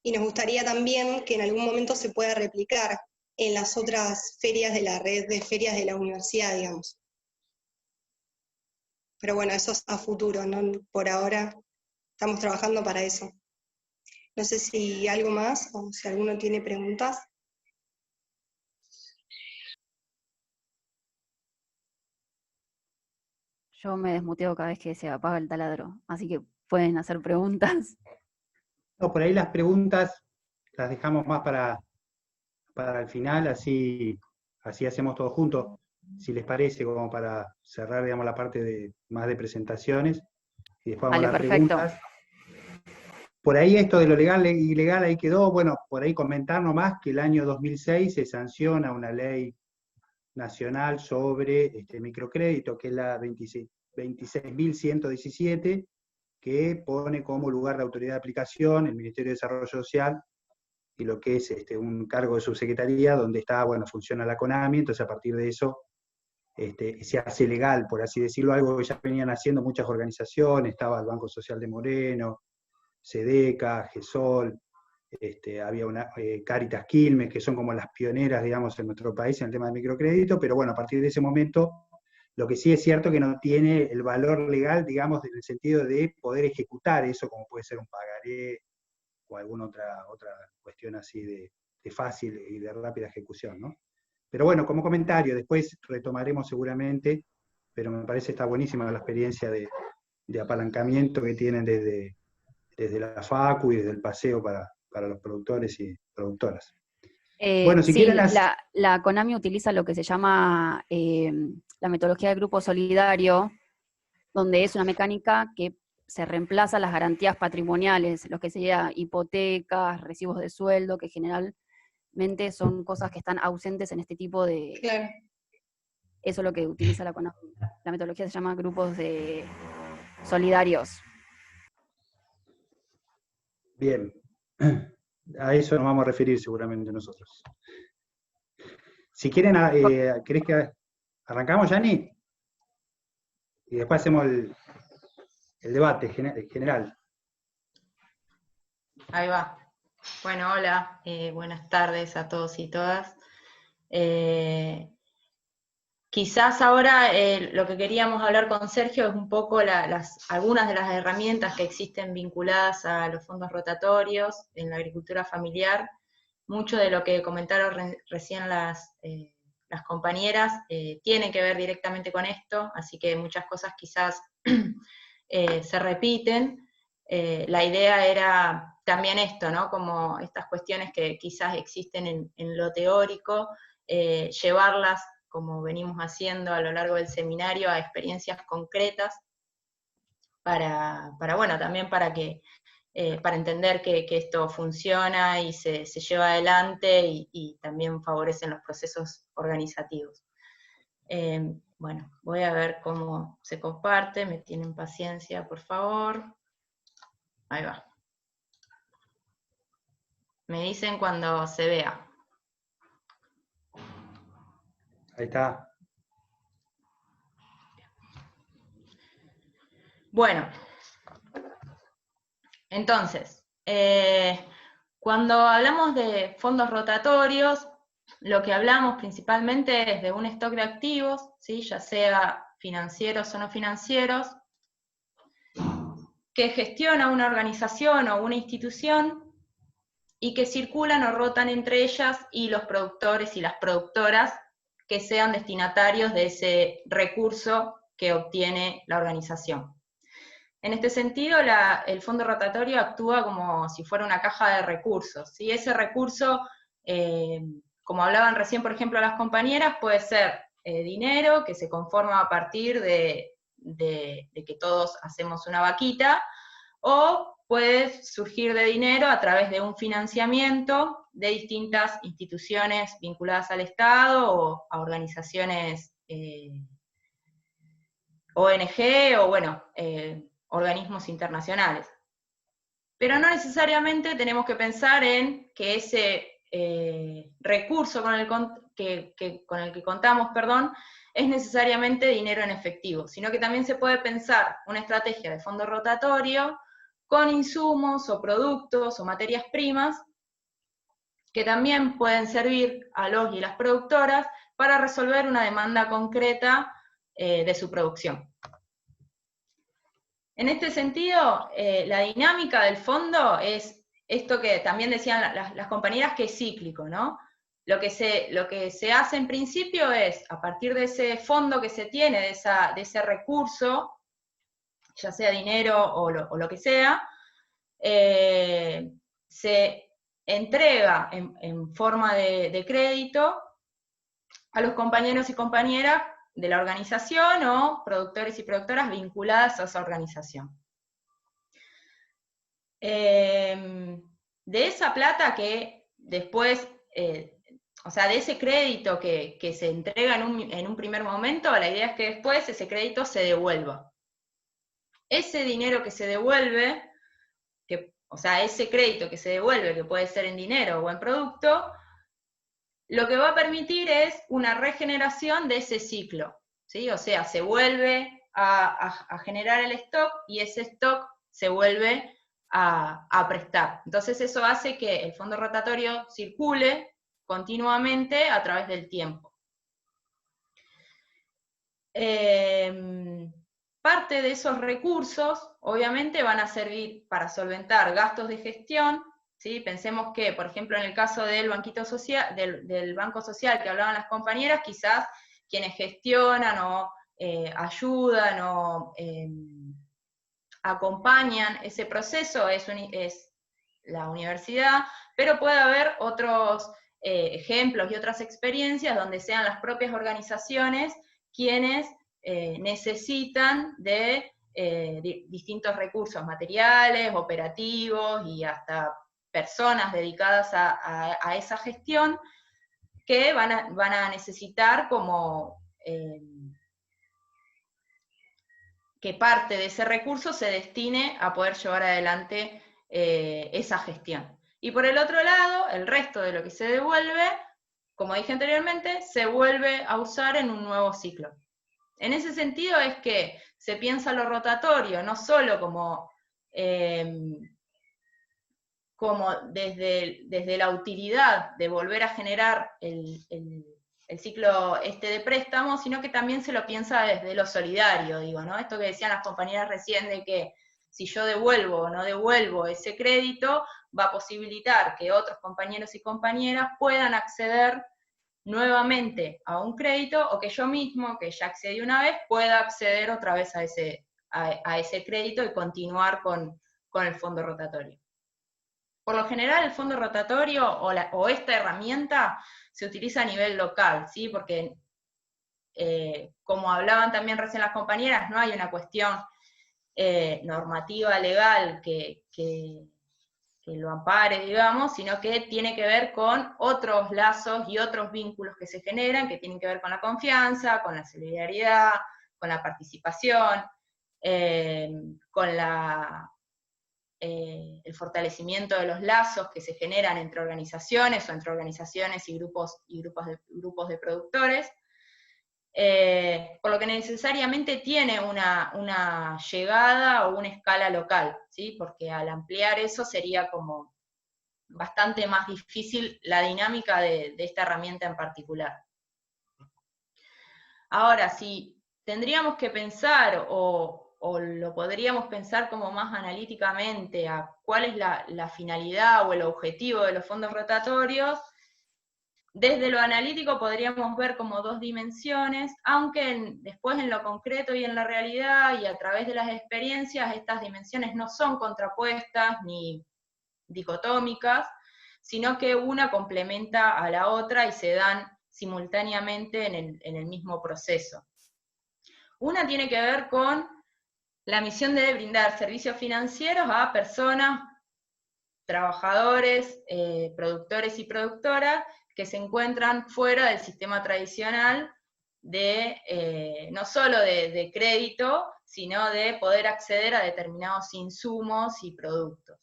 Y nos gustaría también que en algún momento se pueda replicar en las otras ferias de la red de ferias de la universidad, digamos. Pero bueno, eso es a futuro, ¿no? Por ahora estamos trabajando para eso. No sé si algo más o si alguno tiene preguntas. Yo me desmuteo cada vez que se apaga el taladro, así que pueden hacer preguntas. No, por ahí las preguntas las dejamos más para el final, así hacemos todo juntos, si les parece, como para cerrar, digamos, la parte más de presentaciones, y después vamos Vale, a las perfecto. preguntas. Por ahí esto de lo legal e ilegal ahí quedó, bueno, por ahí comentar nomás que el año 2006 se sanciona una ley nacional sobre microcrédito, que es la 26.117, que pone como lugar de autoridad de aplicación el Ministerio de Desarrollo Social y lo que es un cargo de subsecretaría donde está, bueno, funciona la CONAMI, entonces a partir de eso se hace legal, por así decirlo, algo que ya venían haciendo muchas organizaciones, estaba el Banco Social de Moreno, SEDECA, GESOL, había una Cáritas Quilmes, que son como las pioneras, digamos, en nuestro país en el tema de microcrédito, pero bueno, a partir de ese momento, lo que sí es cierto que no tiene el valor legal, digamos, en el sentido de poder ejecutar eso, como puede ser un pagaré o alguna otra cuestión así de fácil y de rápida ejecución, ¿no? Pero bueno, como comentario, después retomaremos seguramente, pero me parece que está buenísima la experiencia de apalancamiento que tienen desde la FACU y desde el paseo para los productores y productoras. Bueno, si sí, quieren la CONAMI utiliza lo que se llama la metodología del grupo solidario, donde es una mecánica que se reemplaza las garantías patrimoniales, lo que sería hipotecas, recibos de sueldo, que generalmente son cosas que están ausentes en este tipo de... Claro. Eso es lo que utiliza la CONAMI. La metodología se llama grupos de solidarios. Bien, a eso nos vamos a referir seguramente nosotros. Si quieren, ¿querés que arrancamos, Yani? Y después hacemos el debate general. Ahí va. Bueno, hola, buenas tardes a todos y todas. Quizás ahora lo que queríamos hablar con Sergio es un poco algunas de las herramientas que existen vinculadas a los fondos rotatorios en la agricultura familiar. Mucho de lo que comentaron recién las compañeras tiene que ver directamente con esto, así que muchas cosas quizás se repiten. La idea era también esto, ¿no? Como estas cuestiones que quizás existen en lo teórico, llevarlas, como venimos haciendo a lo largo del seminario, a experiencias concretas, bueno, también para entender que esto funciona y se lleva adelante y también favorecen los procesos organizativos. Bueno, voy a ver cómo se comparte, me tienen paciencia, por favor. Ahí va. Me dicen cuando se vea. Ahí está. Bueno, entonces, cuando hablamos de fondos rotatorios, lo que hablamos principalmente es de un stock de activos, ¿sí? Ya sea financieros o no financieros, que gestiona una organización o una institución y que circulan o rotan entre ellas y los productores y las productoras que sean destinatarios de ese recurso que obtiene la organización. En este sentido, el fondo rotatorio actúa como si fuera una caja de recursos, ¿sí? Ese recurso, como hablaban recién, por ejemplo, las compañeras, puede ser dinero que se conforma a partir de que todos hacemos una vaquita, o puede surgir de dinero a través de un financiamiento de distintas instituciones vinculadas al Estado o a organizaciones ONG o, bueno, organismos internacionales. Pero no necesariamente tenemos que pensar en que ese recurso con el que contamos, es necesariamente dinero en efectivo, sino que también se puede pensar una estrategia de fondo rotatorio con insumos o productos o materias primas que también pueden servir a los y las productoras para resolver una demanda concreta de su producción. En este sentido, la dinámica del fondo es esto que también decían las compañeras, que es cíclico, ¿no? Lo que se hace en principio es, a partir de ese fondo que se tiene, de ese recurso, ya sea dinero o lo que sea, se entrega en forma de crédito a los compañeros y compañeras de la organización o productores y productoras vinculadas a esa organización. De esa plata que después, o sea, de ese crédito que se entrega en un primer momento, la idea es que después ese crédito se devuelva. Ese dinero que se devuelve, o sea, ese crédito que se devuelve, que puede ser en dinero o en producto, lo que va a permitir es una regeneración de ese ciclo, ¿sí? O sea, se vuelve a generar el stock y ese stock se vuelve a prestar. Entonces eso hace que el fondo rotatorio circule continuamente a través del tiempo. Parte de esos recursos, obviamente, van a servir para solventar gastos de gestión, ¿sí? Pensemos que, por ejemplo, en el caso del Banquito Social, del Banco Social que hablaban las compañeras, quizás quienes gestionan o ayudan o acompañan ese proceso es la universidad, pero puede haber otros ejemplos y otras experiencias donde sean las propias organizaciones quienes necesitan de distintos recursos materiales, operativos y hasta personas dedicadas a esa gestión que van a necesitar como que parte de ese recurso se destine a poder llevar adelante esa gestión. Y por el otro lado, el resto de lo que se devuelve, como dije anteriormente, se vuelve a usar en un nuevo ciclo. En ese sentido es que se piensa lo rotatorio, no solo como desde la utilidad de volver a generar el ciclo de préstamo, sino que también se lo piensa desde lo solidario, digo, ¿no? Esto que decían las compañeras recién de que si yo devuelvo o no devuelvo ese crédito, va a posibilitar que otros compañeros y compañeras puedan acceder nuevamente a un crédito, o que yo mismo, que ya accedí una vez, pueda acceder otra vez a ese crédito y continuar con el fondo rotatorio. Por lo general el fondo rotatorio o esta herramienta se utiliza a nivel local, ¿sí? Porque como hablaban también recién las compañeras, no hay una cuestión normativa legal que lo ampare, digamos, sino que tiene que ver con otros lazos y otros vínculos que se generan, que tienen que ver con la confianza, con la solidaridad, con la participación, con el fortalecimiento de los lazos que se generan entre organizaciones o entre organizaciones y grupos de productores. Por lo que necesariamente tiene una llegada o una escala local, ¿sí? Porque al ampliar eso sería como bastante más difícil la dinámica de esta herramienta en particular. Ahora, si tendríamos que pensar, o lo podríamos pensar como más analíticamente, a cuál es la finalidad o el objetivo de los fondos rotatorios, desde lo analítico podríamos ver como dos dimensiones, aunque después en lo concreto y en la realidad y a través de las experiencias, estas dimensiones no son contrapuestas ni dicotómicas, sino que una complementa a la otra y se dan simultáneamente en el mismo proceso. Una tiene que ver con la misión de brindar servicios financieros a personas, trabajadores, productores y productoras, que se encuentran fuera del sistema tradicional no solo de crédito, sino de poder acceder a determinados insumos y productos.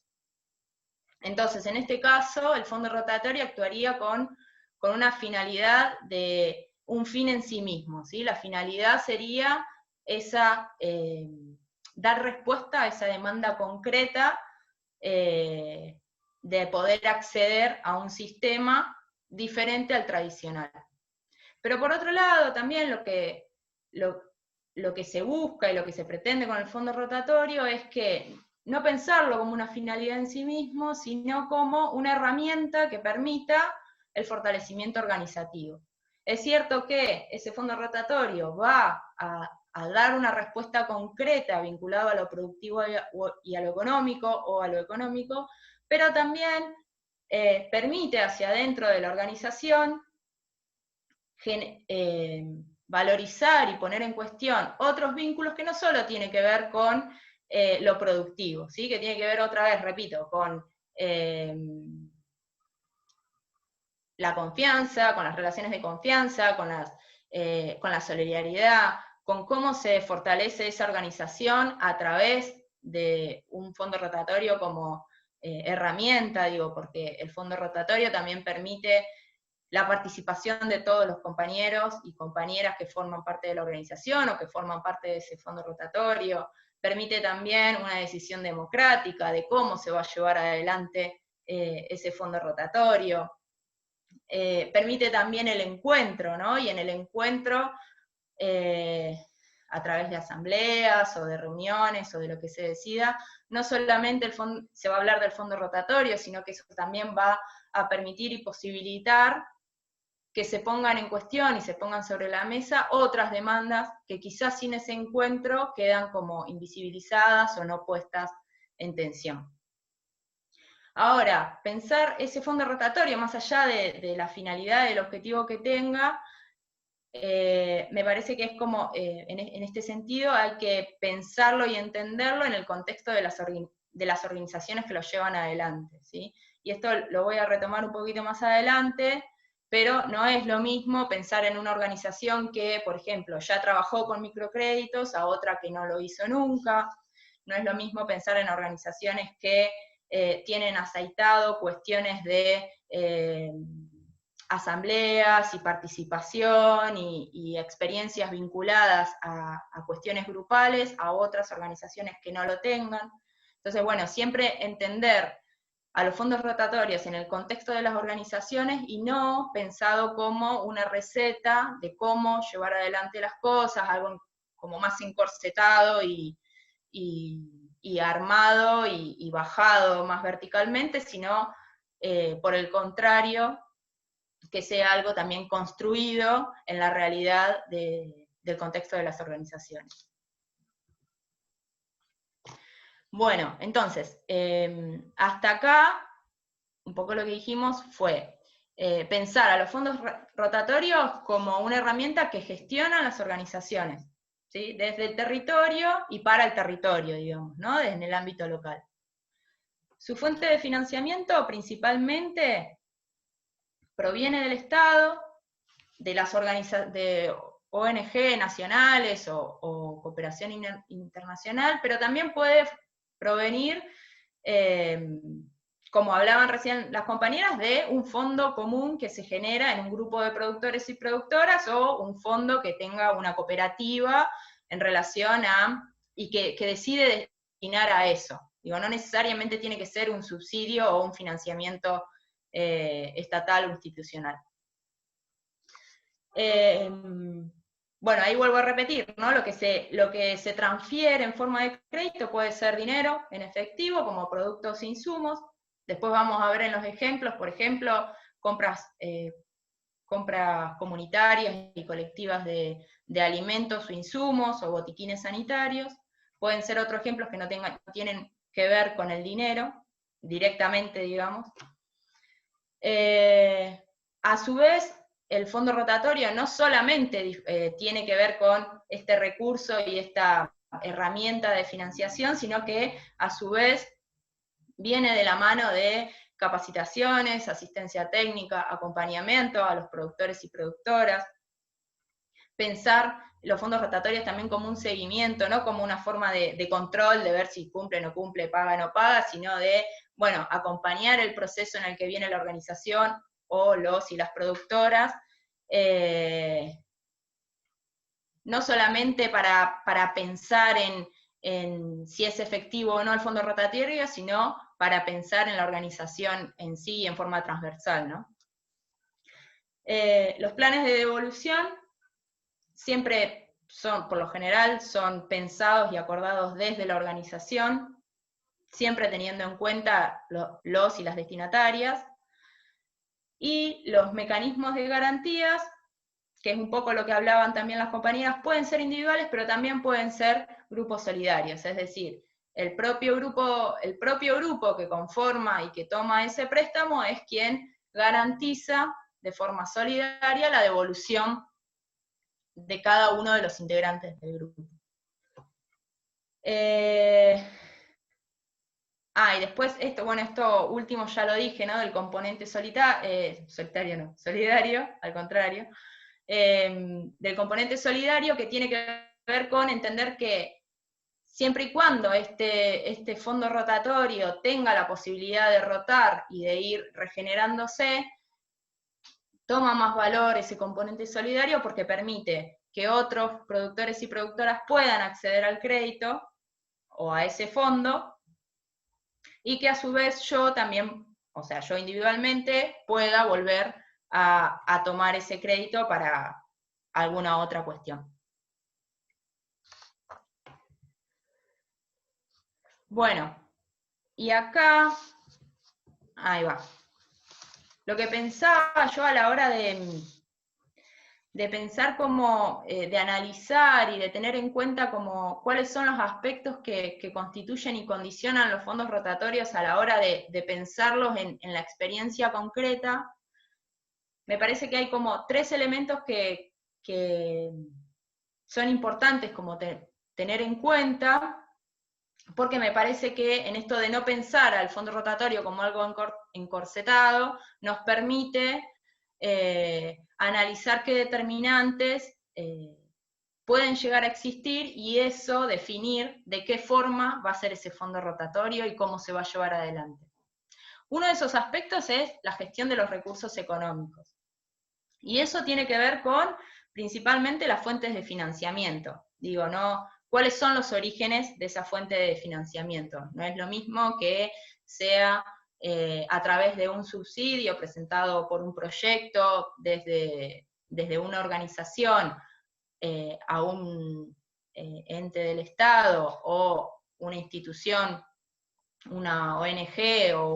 Entonces, en este caso, el fondo rotatorio actuaría con una finalidad de un fin en sí mismo, ¿sí? La finalidad sería dar respuesta a esa demanda concreta de poder acceder a un sistema diferente al tradicional. Pero por otro lado, también lo que se busca y lo que se pretende con el fondo rotatorio es que no pensarlo como una finalidad en sí mismo, sino como una herramienta que permita el fortalecimiento organizativo. Es cierto que ese fondo rotatorio va a dar una respuesta concreta vinculada a lo productivo y a lo económico, o a lo económico, pero también permite hacia adentro de la organización valorizar y poner en cuestión otros vínculos que no solo tienen que ver con lo productivo, ¿sí? Que tiene que ver otra vez, repito, con la confianza, con las relaciones de confianza, con la solidaridad, con cómo se fortalece esa organización a través de un fondo rotatorio como herramienta, digo, porque el fondo rotatorio también permite la participación de todos los compañeros y compañeras que forman parte de la organización o que forman parte de ese fondo rotatorio, permite también una decisión democrática de cómo se va a llevar adelante ese fondo rotatorio, permite también el encuentro, ¿no? Y en el encuentro, a través de asambleas o de reuniones o de lo que se decida, no solamente se va a hablar del fondo rotatorio, sino que eso también va a permitir y posibilitar que se pongan en cuestión y se pongan sobre la mesa otras demandas que quizás sin ese encuentro quedan como invisibilizadas o no puestas en tensión. Ahora, pensar ese fondo rotatorio, más allá de la finalidad, del objetivo que tenga, me parece que es como, en este sentido, hay que pensarlo y entenderlo en el contexto de las organizaciones que lo llevan adelante, ¿sí? Y esto lo voy a retomar un poquito más adelante, pero no es lo mismo pensar en una organización que, por ejemplo, ya trabajó con microcréditos a otra que no lo hizo nunca. No es lo mismo pensar en organizaciones que tienen aceitado cuestiones de asambleas y participación y experiencias vinculadas a cuestiones grupales, a otras organizaciones que no lo tengan. Entonces, bueno, siempre entender a los fondos rotatorios en el contexto de las organizaciones y no pensado como una receta de cómo llevar adelante las cosas, algo como más encorsetado y armado y bajado más verticalmente, sino por el contrario, que sea algo también construido en la realidad del contexto de las organizaciones. Bueno, entonces, hasta acá poco lo que dijimos fue pensar a los fondos rotatorios como una herramienta que gestiona las organizaciones, ¿sí? Desde el territorio y para el territorio, digamos, ¿no? Desde el ámbito local. Su fuente de financiamiento principalmente proviene del Estado, de las de ONG nacionales o cooperación internacional, pero también puede provenir, como hablaban recién las compañeras, de un fondo común que se genera en un grupo de productores y productoras, o un fondo que tenga una cooperativa en relación a, y que decide destinar a eso. Digo, no necesariamente tiene que ser un subsidio o un financiamiento estatal o institucional. Bueno, ahí vuelvo a repetir, ¿no? Lo que se transfiere en forma de crédito puede ser dinero en efectivo, como productos e insumos. Después vamos a ver en los ejemplos, por ejemplo, compras comunitarias y colectivas de alimentos o insumos, o botiquines sanitarios. Pueden ser otros ejemplos que no tienen que ver con el dinero, directamente, digamos. A su vez, el fondo rotatorio no solamente tiene que ver con este recurso y esta herramienta de financiación, sino que a su vez viene de la mano de capacitaciones, asistencia técnica, acompañamiento a los productores y productoras. Pensar los fondos rotatorios también como un seguimiento, no como una forma de control, de ver si cumple o no cumple, paga o no paga, sino de, bueno, acompañar el proceso en el que viene la organización o los y las productoras, no solamente para pensar en si es efectivo o no el fondo rotatorio, sino para pensar en la organización en sí en forma transversal, ¿no? Los planes de devolución siempre son, por lo general, son pensados y acordados desde la organización, siempre teniendo en cuenta los y las destinatarias, y los mecanismos de garantías, que es un poco lo que hablaban también las compañeras, pueden ser individuales, pero también pueden ser grupos solidarios, es decir, el propio grupo que conforma y que toma ese préstamo es quien garantiza de forma solidaria la devolución de cada uno de los integrantes del grupo. Y después esto último ya lo dije, ¿no? Del componente solidario, al contrario, del componente solidario, que tiene que ver con entender que siempre y cuando este fondo rotatorio tenga la posibilidad de rotar y de ir regenerándose, toma más valor ese componente solidario porque permite que otros productores y productoras puedan acceder al crédito o a ese fondo, y que a su vez yo también, o sea, yo individualmente pueda volver a tomar ese crédito para alguna otra cuestión. Bueno, y acá, ahí va. Lo que pensaba yo a la hora de pensar como, de analizar y de tener en cuenta como cuáles son los aspectos que constituyen y condicionan los fondos rotatorios a la hora de pensarlos en la experiencia concreta, me parece que hay como 3 elementos que son importantes como tener en cuenta, porque me parece que en esto de no pensar al fondo rotatorio como algo encorsetado, nos permite analizar qué determinantes pueden llegar a existir, y eso definir de qué forma va a ser ese fondo rotatorio y cómo se va a llevar adelante. Uno de esos aspectos es la gestión de los recursos económicos. Y eso tiene que ver con principalmente las fuentes de financiamiento. Digo, ¿no? ¿Cuáles son los orígenes de esa fuente de financiamiento? No es lo mismo que sea a través de un subsidio presentado por un proyecto desde una organización a un ente del Estado, o una institución, una ONG o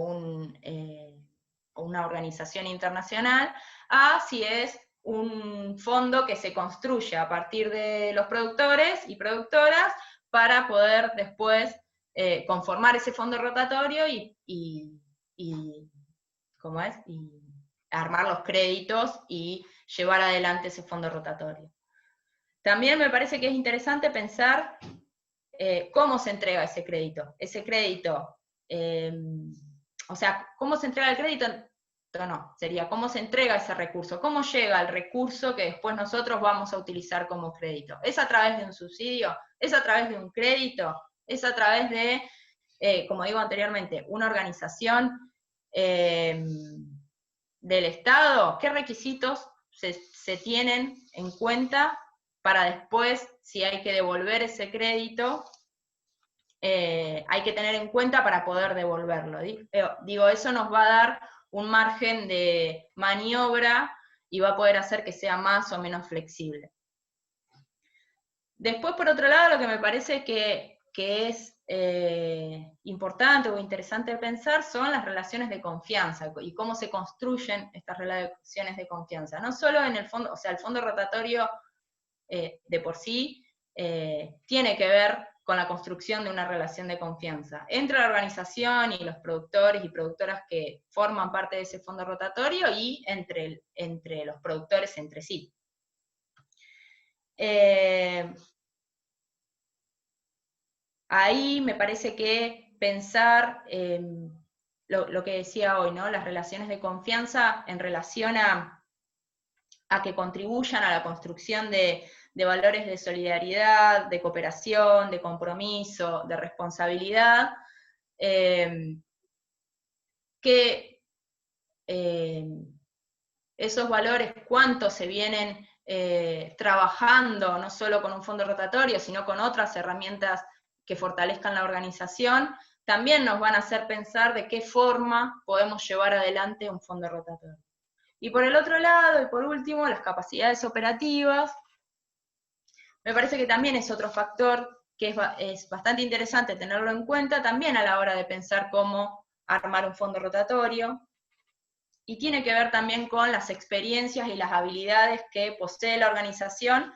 una organización internacional, a si es un fondo que se construye a partir de los productores y productoras para poder después conformar ese fondo rotatorio y y armar los créditos y llevar adelante ese fondo rotatorio. También me parece que es interesante pensar cómo se entrega ese crédito. Ese crédito, o sea, ¿cómo se entrega el crédito? No, sería cómo se entrega ese recurso, cómo llega el recurso que después nosotros vamos a utilizar como crédito. ¿Es a través de un subsidio? ¿Es a través de un crédito? ¿Es a través de, como digo anteriormente, una organización del Estado? ¿Qué requisitos se tienen en cuenta para después, si hay que devolver ese crédito, hay que tener en cuenta para poder devolverlo? Digo, eso nos va a dar un margen de maniobra y va a poder hacer que sea más o menos flexible. Después, por otro lado, lo que me parece que es importante o interesante pensar son las relaciones de confianza y cómo se construyen estas relaciones de confianza. No solo en el fondo, o sea, el fondo rotatorio de por sí tiene que ver con la construcción de una relación de confianza entre la organización y los productores y productoras que forman parte de ese fondo rotatorio y entre los productores entre sí. Ahí me parece que pensar lo que decía hoy, ¿no? Las relaciones de confianza en relación a que contribuyan a la construcción de valores de solidaridad, de cooperación, de compromiso, de responsabilidad, que esos valores, cuánto se vienen trabajando, no solo con un fondo rotatorio, sino con otras herramientas que fortalezcan la organización, también nos van a hacer pensar de qué forma podemos llevar adelante un fondo rotatorio. Y por el otro lado, y por último, las capacidades operativas. Me parece que también es otro factor que es bastante interesante tenerlo en cuenta también a la hora de pensar cómo armar un fondo rotatorio, y tiene que ver también con las experiencias y las habilidades que posee la organización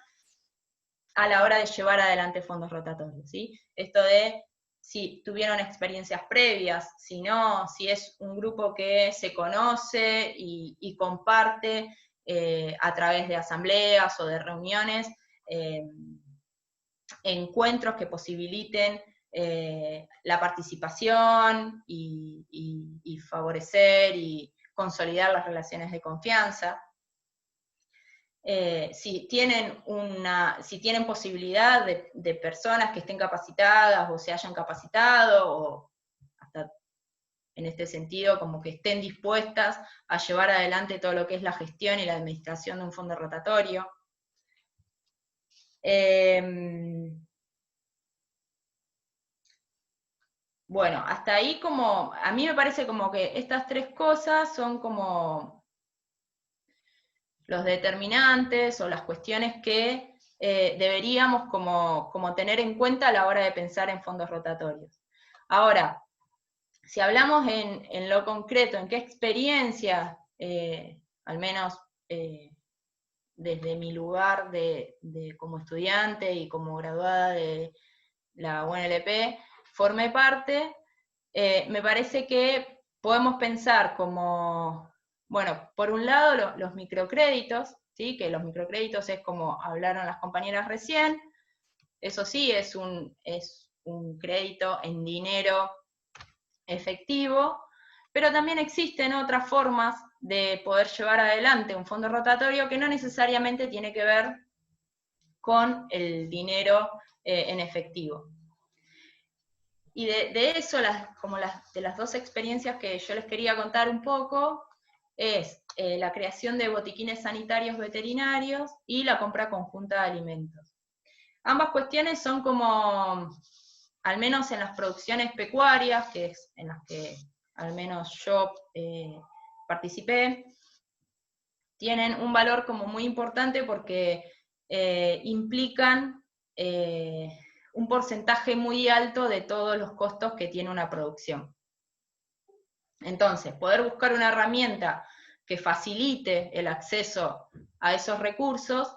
a la hora de llevar adelante fondos rotatorios, ¿sí? Esto de si tuvieron experiencias previas, si no, si es un grupo que se conoce y comparte a través de asambleas o de reuniones, encuentros que posibiliten la participación y favorecer y consolidar las relaciones de confianza. Si tienen posibilidad de personas que estén capacitadas o se hayan capacitado, o hasta en este sentido como que estén dispuestas a llevar adelante todo lo que es la gestión y la administración de un fondo rotatorio. Bueno, hasta ahí a mí me parece como que estas tres cosas son como los determinantes o las cuestiones que deberíamos como tener en cuenta a la hora de pensar en fondos rotatorios. Ahora, si hablamos en lo concreto, en qué experiencia, al menos desde mi lugar como estudiante y como graduada de la UNLP, formé parte, me parece que podemos pensar como, bueno, por un lado los microcréditos, ¿sí? Que los microcréditos es como hablaron las compañeras recién, eso sí, es un crédito en dinero efectivo, pero también existen otras formas de poder llevar adelante un fondo rotatorio que no necesariamente tiene que ver con el dinero en efectivo. Y de eso, de las dos experiencias que yo les quería contar un poco, es la creación de botiquines sanitarios veterinarios y la compra conjunta de alimentos. Ambas cuestiones son como, al menos en las producciones pecuarias, que es en las que al menos yo participé, tienen un valor como muy importante porque implican un porcentaje muy alto de todos los costos que tiene una producción. Entonces, poder buscar una herramienta que facilite el acceso a esos recursos,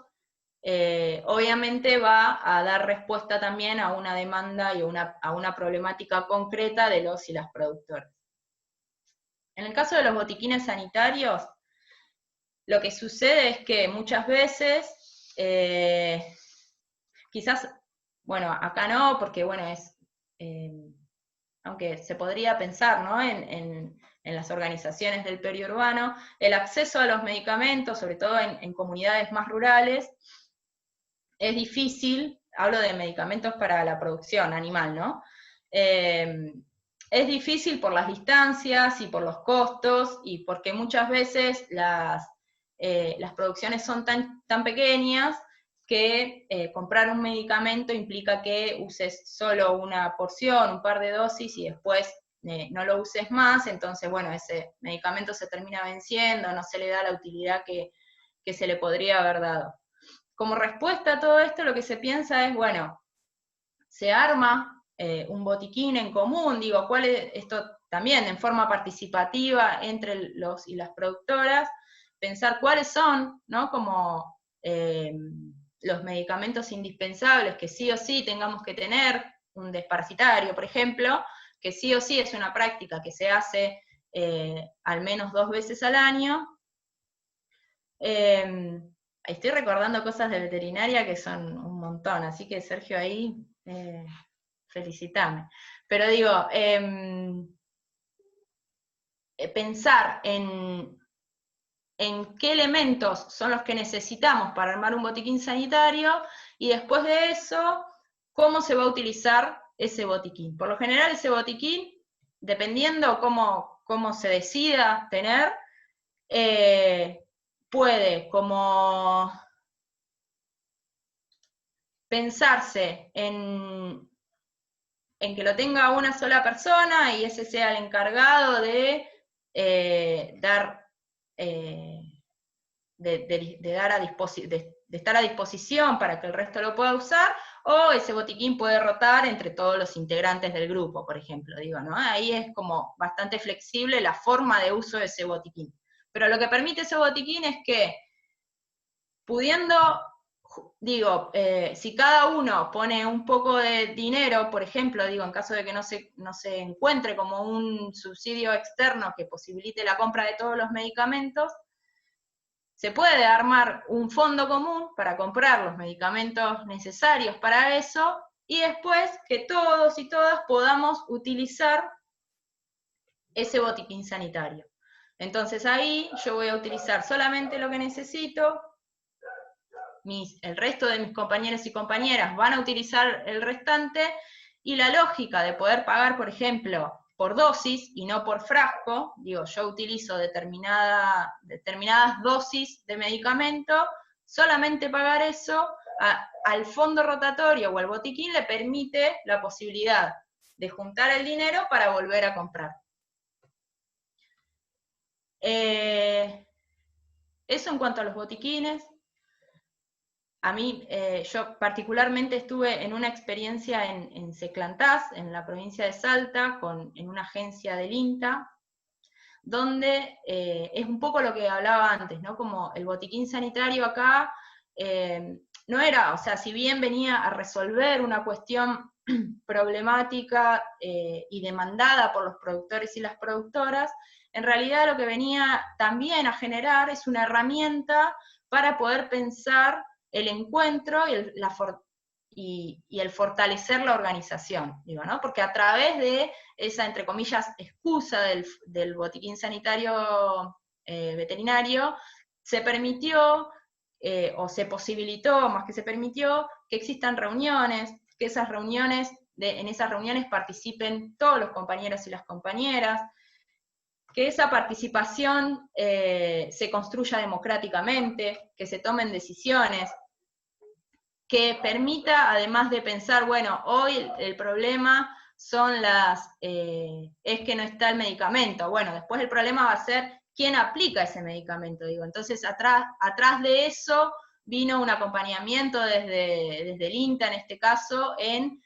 obviamente va a dar respuesta también a una demanda y a una problemática concreta de los y las productoras. En el caso de los botiquines sanitarios, lo que sucede es que muchas veces, quizás, bueno, acá no, porque bueno, aunque se podría pensar, ¿no?, en las organizaciones del periurbano, el acceso a los medicamentos, sobre todo en comunidades más rurales, es difícil. Hablo de medicamentos para la producción animal, ¿no? Es difícil por las distancias y por los costos, y porque muchas veces las producciones son tan pequeñas que comprar un medicamento implica que uses solo una porción, un par de dosis, y después no lo uses más. Entonces, bueno, ese medicamento se termina venciendo, no se le da la utilidad que se le podría haber dado. Como respuesta a todo esto, lo que se piensa es, bueno, se arma un botiquín en común, digo, esto también en forma participativa entre los y las productoras, pensar cuáles son, ¿no?, como los medicamentos indispensables que sí o sí tengamos que tener, un desparasitario, por ejemplo, que sí o sí es una práctica que se hace al menos 2 veces al año. Estoy recordando cosas de veterinaria que son un montón, así que Sergio ahí, felicitame. Pero digo, pensar en qué elementos son los que necesitamos para armar un botiquín sanitario, y después de eso, cómo se va a utilizar ese botiquín. Por lo general, ese botiquín, dependiendo cómo se decida tener, puede como pensarse en que lo tenga una sola persona y ese sea el encargado de estar a disposición para que el resto lo pueda usar, o ese botiquín puede rotar entre todos los integrantes del grupo, por ejemplo, digo, ¿no? Ahí es como bastante flexible la forma de uso de ese botiquín. Pero lo que permite ese botiquín es que, pudiendo, digo, si cada uno pone un poco de dinero, por ejemplo, digo, en caso de que no se encuentre como un subsidio externo que posibilite la compra de todos los medicamentos, se puede armar un fondo común para comprar los medicamentos necesarios para eso, y después que todos y todas podamos utilizar ese botiquín sanitario. Entonces ahí yo voy a utilizar solamente lo que necesito, el resto de mis compañeros y compañeras van a utilizar el restante, y la lógica de poder pagar, por ejemplo, por dosis y no por frasco, digo, yo utilizo determinadas dosis de medicamento, solamente pagar eso, al fondo rotatorio o al botiquín le permite la posibilidad de juntar el dinero para volver a comprar. Eso en cuanto a los botiquines. A mí, yo particularmente estuve en una experiencia en Seclantás, en la provincia de Salta, en una agencia del INTA, donde es un poco lo que hablaba antes, ¿no? Como el botiquín sanitario acá no era, o sea, si bien venía a resolver una cuestión problemática y demandada por los productores y las productoras, en realidad lo que venía también a generar es una herramienta para poder pensar el encuentro y el fortalecer la organización, digo, ¿no? Porque a través de esa, entre comillas, excusa del botiquín sanitario veterinario, se permitió, o se posibilitó, más que se permitió, que existan reuniones, que en esas reuniones participen todos los compañeros y las compañeras, que esa participación se construya democráticamente, que se tomen decisiones, que permita, además de pensar, bueno, hoy el problema son es que no está el medicamento. Bueno, después el problema va a ser quién aplica ese medicamento, digo. Entonces, atrás de eso vino un acompañamiento desde el INTA, en este caso, en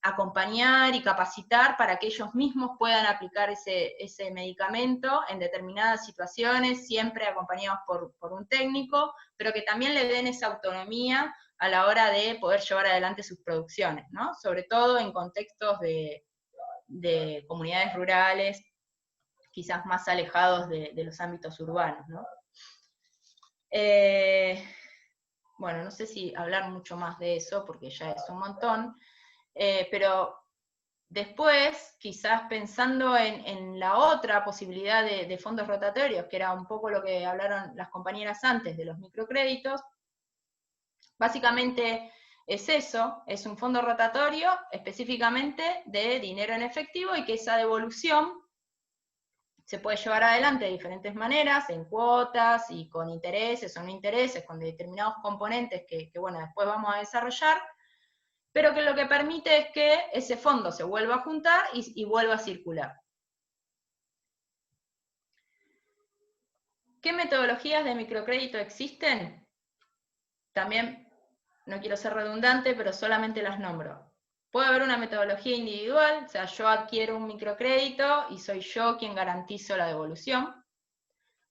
acompañar y capacitar para que ellos mismos puedan aplicar ese medicamento en determinadas situaciones, siempre acompañados por un técnico, pero que también le den esa autonomía a la hora de poder llevar adelante sus producciones, ¿no? Sobre todo en contextos de comunidades rurales quizás más alejados de los ámbitos urbanos, ¿no? Bueno, no sé si hablar mucho más de eso, porque ya es un montón, pero después, quizás pensando en la otra posibilidad de fondos rotatorios, que era un poco lo que hablaron las compañeras antes de los microcréditos, básicamente es eso, es un fondo rotatorio específicamente de dinero en efectivo y que esa devolución se puede llevar adelante de diferentes maneras, en cuotas y con intereses o no intereses, con determinados componentes que bueno, después vamos a desarrollar, pero que lo que permite es que ese fondo se vuelva a juntar y vuelva a circular. ¿Qué metodologías de microcrédito existen? También, no quiero ser redundante, pero solamente las nombro. Puede haber una metodología individual, o sea, yo adquiero un microcrédito y soy yo quien garantizo la devolución.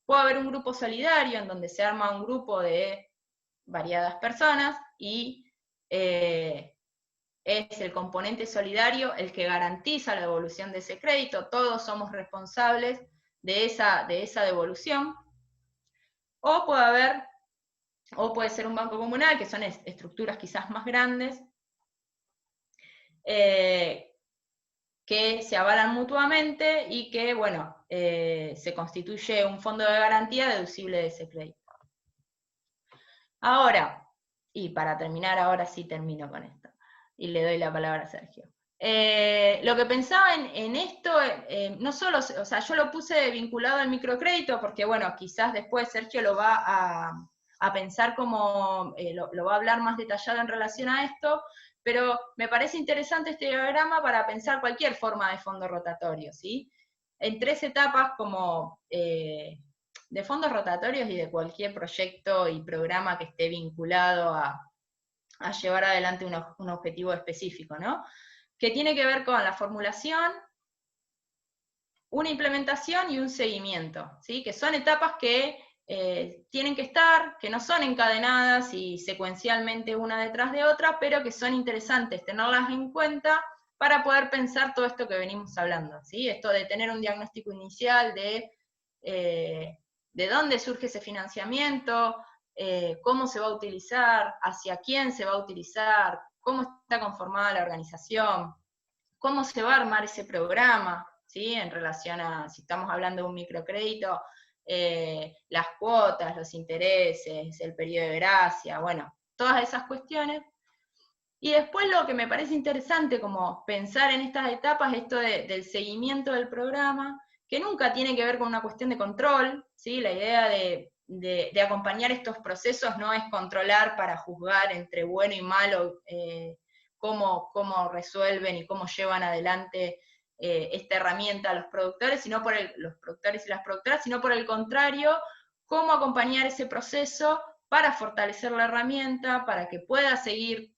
Puede haber un grupo solidario en donde se arma un grupo de variadas personas y es el componente solidario el que garantiza la devolución de ese crédito, todos somos responsables de esa devolución. O puede ser un banco comunal, que son estructuras quizás más grandes, que se avalan mutuamente y que, bueno, se constituye un fondo de garantía deducible de ese crédito. Ahora, y para terminar, ahora sí termino con esto, y le doy la palabra a Sergio. Lo que pensaba en esto, no solo, o sea, yo lo puse vinculado al microcrédito, porque bueno, quizás después Sergio lo va a pensar como, lo va a hablar más detallado en relación a esto, pero me parece interesante este diagrama para pensar cualquier forma de fondo rotatorio, ¿sí? En 3 etapas como de fondos rotatorios y de cualquier proyecto y programa que esté vinculado a llevar adelante un objetivo específico, ¿no? Que tiene que ver con la formulación, una implementación y un seguimiento, ¿sí? Que son etapas que tienen que estar, que no son encadenadas y secuencialmente una detrás de otra, pero que son interesantes tenerlas en cuenta para poder pensar todo esto que venimos hablando, ¿sí? Esto de tener un diagnóstico inicial de dónde surge ese financiamiento, cómo se va a utilizar, hacia quién se va a utilizar, cómo está conformada la organización, cómo se va a armar ese programa, ¿sí? En relación a, si estamos hablando de un microcrédito, las cuotas, los intereses, el periodo de gracia, bueno, todas esas cuestiones. Y después lo que me parece interesante como pensar en estas etapas, esto del seguimiento del programa, que nunca tiene que ver con una cuestión de control, ¿sí? La idea de acompañar estos procesos no es controlar para juzgar entre bueno y malo cómo resuelven y cómo llevan adelante esta herramienta a los productores, los productores y las productoras, sino por el contrario, cómo acompañar ese proceso para fortalecer la herramienta, para que pueda seguir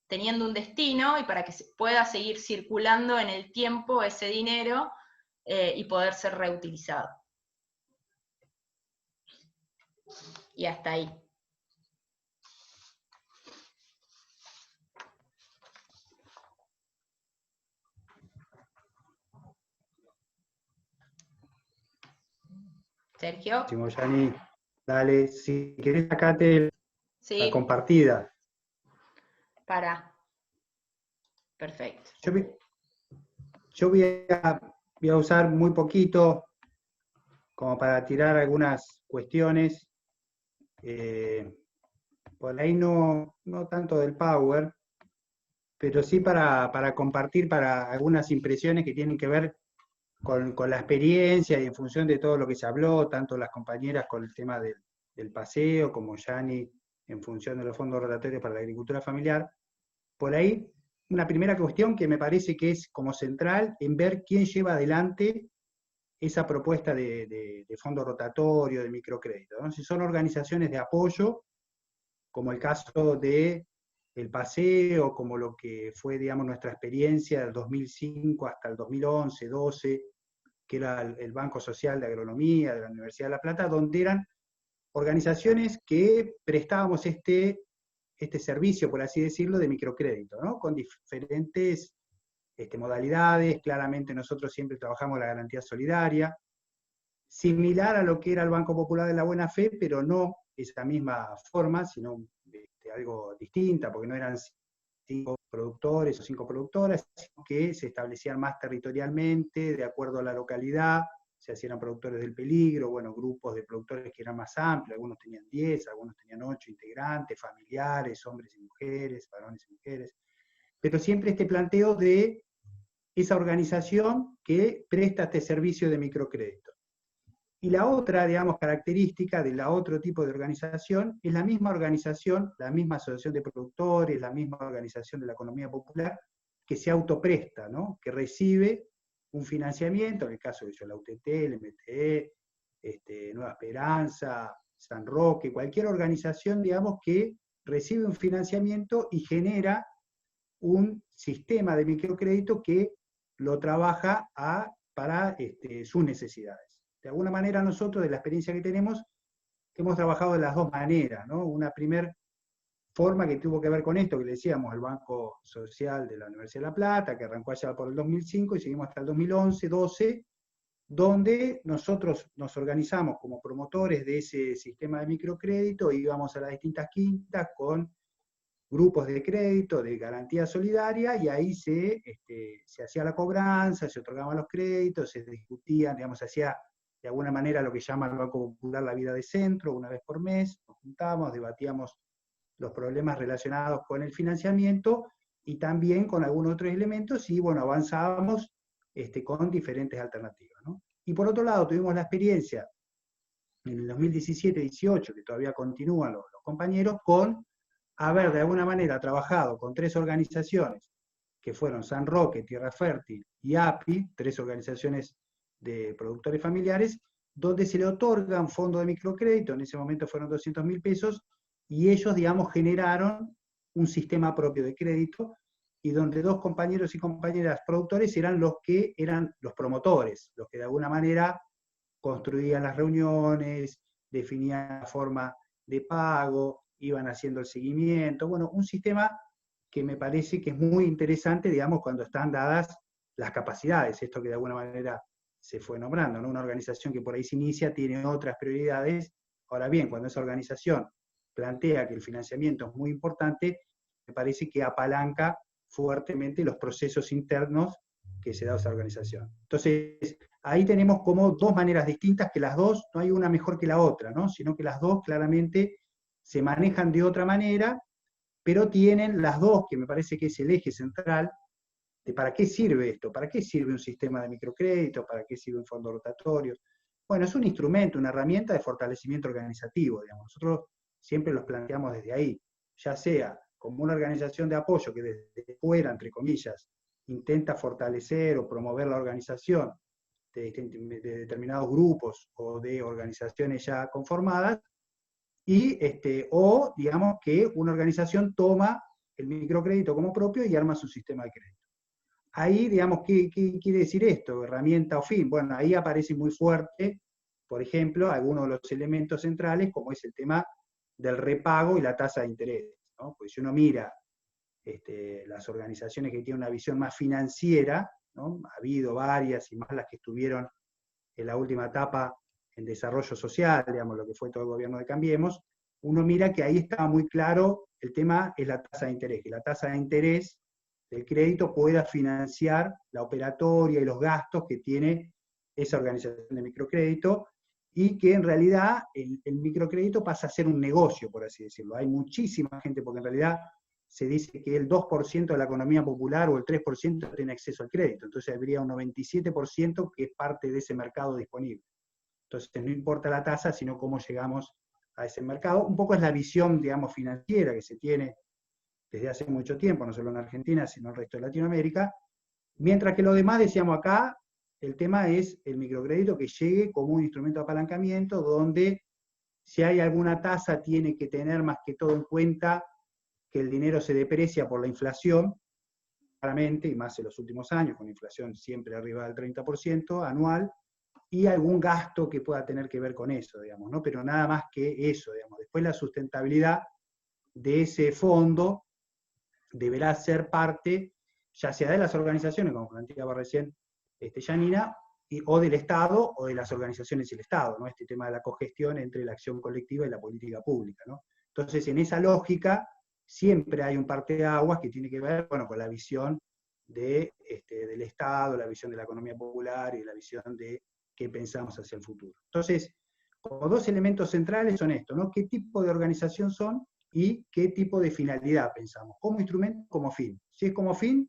teniendo un destino y para que pueda seguir circulando en el tiempo ese dinero y poder ser reutilizado. Y hasta ahí. Sergio. Yani, dale, si querés sacate la compartida. Perfecto. Yo voy a usar muy poquito como para tirar algunas cuestiones. Por ahí no tanto del Power, pero sí para compartir para algunas impresiones que tienen que ver con la experiencia y en función de todo lo que se habló, tanto las compañeras con el tema del paseo, como Yani en función de los fondos rotatorios para la agricultura familiar. Por ahí, una primera cuestión que me parece que es como central en ver quién lleva adelante esa propuesta de fondo rotatorio, de microcrédito, ¿no? Si son organizaciones de apoyo, como el caso de el paseo, como lo que fue, digamos, nuestra experiencia del 2005 hasta el 2011, 12, que era el Banco Social de Agronomía de la Universidad de La Plata, donde eran organizaciones que prestábamos este servicio, por así decirlo, de microcrédito, ¿no? Con diferentes modalidades. Claramente nosotros siempre trabajamos la garantía solidaria, similar a lo que era el Banco Popular de la Buena Fe, pero no esa misma forma, sino algo distinta, porque no eran 5 productores o 5 productoras, sino que se establecían más territorialmente, de acuerdo a la localidad, se hacían productores del peligro, bueno, grupos de productores que eran más amplios, algunos tenían 10, algunos tenían 8 integrantes, familiares, hombres y mujeres, varones y mujeres, pero siempre este planteo de esa organización que presta este servicio de microcrédito. Y la otra, digamos, característica de la otro tipo de organización es la misma organización, la misma asociación de productores, la misma organización de la economía popular, que se autopresta, ¿no? Que recibe un financiamiento, en el caso de la UTT, el MTE, Nueva Esperanza, San Roque, cualquier organización, digamos, que recibe un financiamiento y genera un sistema de microcrédito que lo trabaja para sus necesidades. De alguna manera nosotros, de la experiencia que tenemos, hemos trabajado de las dos maneras, ¿no? Una primera forma que tuvo que ver con esto, que le decíamos, el Banco Social de la Universidad de La Plata, que arrancó allá por el 2005 y seguimos hasta el 2011-12, donde nosotros nos organizamos como promotores de ese sistema de microcrédito, íbamos a las distintas quintas con grupos de crédito, de garantía solidaria, y ahí se hacía la cobranza, se otorgaban los créditos, se discutían, digamos, se hacía de alguna manera lo que llama el Banco Popular la vida de centro, una vez por mes, nos juntábamos, debatíamos los problemas relacionados con el financiamiento, y también con algunos otros elementos, y bueno, avanzábamos con diferentes alternativas, ¿no? Y por otro lado, tuvimos la experiencia en el 2017-18, que todavía continúan los compañeros, con haber de alguna manera trabajado con 3 organizaciones, que fueron San Roque, Tierra Fértil y API, 3 organizaciones de productores familiares, donde se le otorgan fondos de microcrédito, en ese momento fueron 200.000 pesos, y ellos, digamos, generaron un sistema propio de crédito, y donde 2 compañeros y compañeras productores eran los que eran los promotores, los que de alguna manera construían las reuniones, definían la forma de pago, iban haciendo el seguimiento, bueno, un sistema que me parece que es muy interesante, digamos, cuando están dadas las capacidades, esto que de alguna manera se fue nombrando, ¿no? Una organización que por ahí se inicia tiene otras prioridades. Ahora bien, cuando esa organización plantea que el financiamiento es muy importante, me parece que apalanca fuertemente los procesos internos que se da a esa organización. Entonces, ahí tenemos como 2 maneras distintas, que las 2, no hay una mejor que la otra, ¿no? Sino que las 2 claramente se manejan de otra manera, pero tienen las 2, que me parece que es el eje central, de para qué sirve esto, para qué sirve un sistema de microcrédito, para qué sirve un fondo rotatorio. Bueno, es un instrumento, una herramienta de fortalecimiento organizativo, digamos. Nosotros siempre los planteamos desde ahí, ya sea como una organización de apoyo que desde fuera, entre comillas, intenta fortalecer o promover la organización de determinados grupos o de organizaciones ya conformadas, o digamos que una organización toma el microcrédito como propio y arma su sistema de crédito. Ahí, digamos, ¿qué quiere decir esto? Herramienta o fin. Bueno, ahí aparece muy fuerte, por ejemplo, algunos de los elementos centrales, como es el tema del repago y la tasa de interés, ¿no? Pues si uno mira las organizaciones que tienen una visión más financiera, ¿no? Ha habido varias y más las que estuvieron en la última etapa en desarrollo social, digamos, lo que fue todo el gobierno de Cambiemos, uno mira que ahí está muy claro, el tema es la tasa de interés, que la tasa de interés del crédito pueda financiar la operatoria y los gastos que tiene esa organización de microcrédito, y que en realidad el microcrédito pasa a ser un negocio, por así decirlo. Hay muchísima gente, porque en realidad se dice que el 2% de la economía popular o el 3% tiene acceso al crédito, entonces habría un 97% que es parte de ese mercado disponible. Entonces no importa la tasa, sino cómo llegamos a ese mercado. Un poco es la visión, digamos, financiera que se tiene desde hace mucho tiempo, no solo en Argentina, sino en el resto de Latinoamérica, mientras que lo demás, decíamos acá, el tema es el microcrédito que llegue como un instrumento de apalancamiento, donde si hay alguna tasa tiene que tener más que todo en cuenta que el dinero se deprecia por la inflación, claramente, y más en los últimos años, con inflación siempre arriba del 30% anual, y algún gasto que pueda tener que ver con eso, digamos, ¿no? Pero nada más que eso, digamos. Después la sustentabilidad de ese fondo deberá ser parte ya sea de las organizaciones, como planteaba recién Janina, o del Estado, o de las organizaciones y el Estado, ¿no? Este tema de la cogestión entre la acción colectiva y la política pública, ¿no? Entonces, en esa lógica, siempre hay un parteaguas que tiene que ver, bueno, con la visión del Estado, la visión de la economía popular y la visión de qué pensamos hacia el futuro. Entonces, como dos elementos centrales son estos, ¿no? ¿Qué tipo de organización son y qué tipo de finalidad pensamos? Como instrumento, como fin. Si es como fin,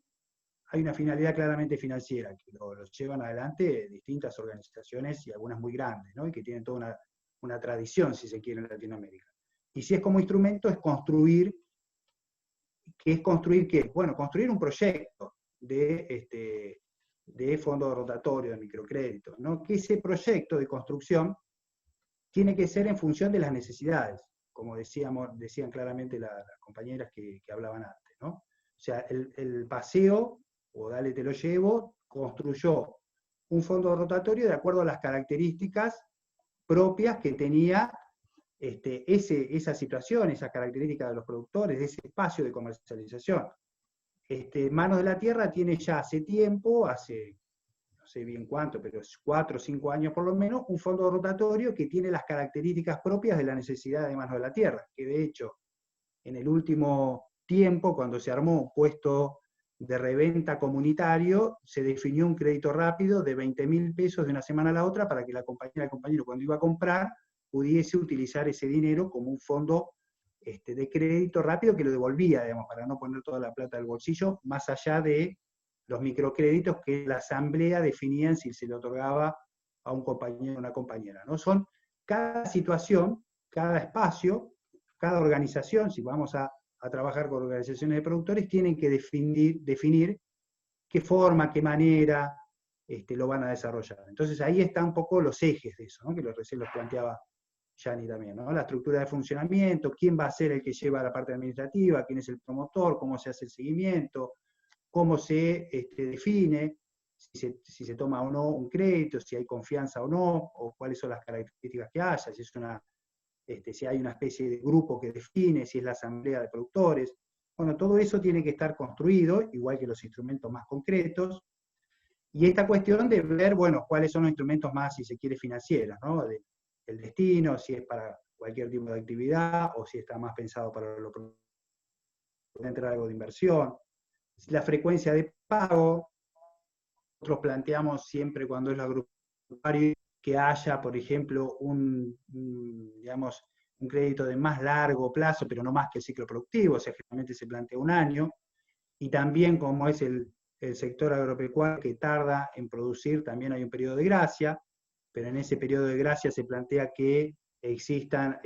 hay una finalidad claramente financiera, que lo llevan adelante distintas organizaciones y algunas muy grandes, ¿no? Y que tienen toda una tradición, si se quiere, en Latinoamérica. Y si es como instrumento, es construir, ¿qué es construir qué? Bueno, construir un proyecto de fondo rotatorio, de microcrédito, ¿no? Que ese proyecto de construcción tiene que ser en función de las necesidades, como decían claramente las compañeras que hablaban antes, ¿no? O sea, el paseo, o Dale Te Lo Llevo, construyó un fondo rotatorio de acuerdo a las características propias que tenía esa situación, esas características de los productores, de ese espacio de comercialización. Manos de la Tierra tiene ya hace tiempo, no sé bien cuánto, pero 4 o 5 años por lo menos, un fondo rotatorio que tiene las características propias de la necesidad de Manos de la Tierra, que de hecho, en el último tiempo, cuando se armó un puesto de reventa comunitario, se definió un crédito rápido de 20.000 pesos de una semana a la otra para que la compañera, el compañero, cuando iba a comprar, pudiese utilizar ese dinero como un fondo de crédito rápido que lo devolvía, digamos, para no poner toda la plata del bolsillo, más allá de los microcréditos que la asamblea definían si se le otorgaba a un compañero o una compañera, ¿no? Son cada situación, cada espacio, cada organización, si vamos a trabajar con organizaciones de productores, tienen que definir qué forma, qué manera lo van a desarrollar. Entonces ahí están un poco los ejes de eso, ¿no? Que recién los planteaba Yani también, ¿no? La estructura de funcionamiento, quién va a ser el que lleva la parte administrativa, quién es el promotor, cómo se hace el seguimiento, cómo se define, si se toma o no un crédito, si hay confianza o no, o cuáles son las características que haya, si hay una especie de grupo que define, si es la asamblea de productores. Bueno, todo eso tiene que estar construido, igual que los instrumentos más concretos, y esta cuestión de ver, bueno, cuáles son los instrumentos más, si se quiere, financieros, ¿no? El destino, si es para cualquier tipo de actividad, o si está más pensado para lo que puede entrar algo de inversión, la frecuencia de pago. Nosotros planteamos siempre cuando es agropecuario que haya, por ejemplo, un crédito de más largo plazo, pero no más que el ciclo productivo, o sea, generalmente se plantea un año, y también como es el sector agropecuario que tarda en producir, también hay un periodo de gracia, pero en ese periodo de gracia se plantea que existan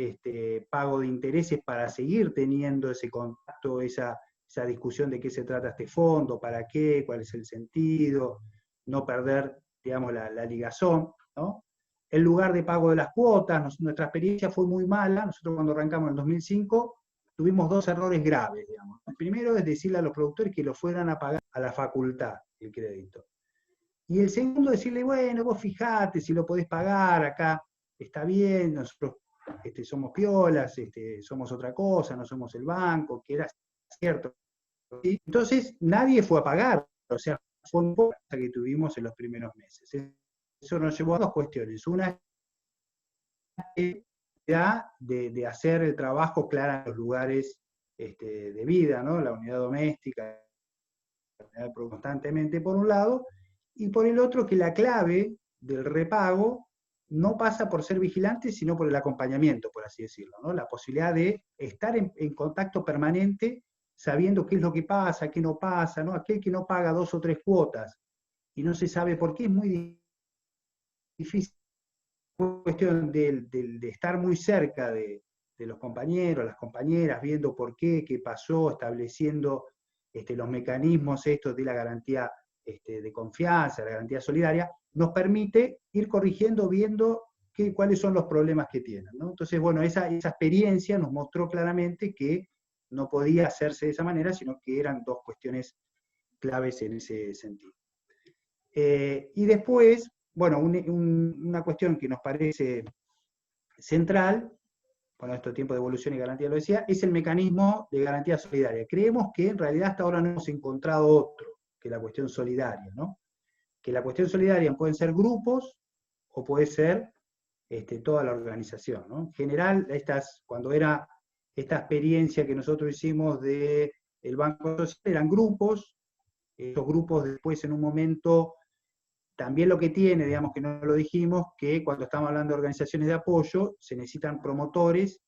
pago de intereses para seguir teniendo ese contacto, esa discusión de qué se trata este fondo, para qué, cuál es el sentido, no perder, digamos, la ligazón, ¿no? El lugar de pago de las cuotas, nuestra experiencia fue muy mala. Nosotros cuando arrancamos en el 2005 tuvimos 2 errores graves, digamos. El primero es decirle a los productores que lo fueran a pagar a la facultad el crédito. Y el segundo, decirle, bueno, vos fijate si lo podés pagar, acá está bien, nosotros somos piolas, somos otra cosa, no somos el banco, que era cierto. Y entonces nadie fue a pagar, o sea, fue un poco que tuvimos en los primeros meses. Eso nos llevó a 2 cuestiones. Una es de hacer el trabajo claro en los lugares de vida, ¿no? La unidad doméstica, constantemente por un lado, y por el otro que la clave del repago no pasa por ser vigilante, sino por el acompañamiento, por así decirlo, ¿no? La posibilidad de estar en contacto permanente, sabiendo qué es lo que pasa, qué no pasa, ¿no? Aquel que no paga 2 o 3 cuotas y no se sabe por qué, es muy difícil. Es cuestión de estar muy cerca de los compañeros, las compañeras, viendo por qué pasó, estableciendo los mecanismos estos de la garantía de confianza, la garantía solidaria, nos permite ir corrigiendo, viendo cuáles son los problemas que tienen, ¿no? Entonces, bueno, esa experiencia nos mostró claramente que no podía hacerse de esa manera, sino que eran 2 cuestiones claves en ese sentido. Y después, bueno, una cuestión que nos parece central, bueno, esto tiempo de evolución y garantía lo decía, es el mecanismo de garantía solidaria. Creemos que en realidad hasta ahora no hemos encontrado otro. que la cuestión solidaria, ¿no? Que la cuestión solidaria pueden ser grupos o puede ser toda la organización, ¿no? En general, cuando era esta experiencia que nosotros hicimos del Banco Social, eran grupos. Estos grupos después en un momento, también lo que tiene, digamos que no lo dijimos, que cuando estamos hablando de organizaciones de apoyo, se necesitan promotores,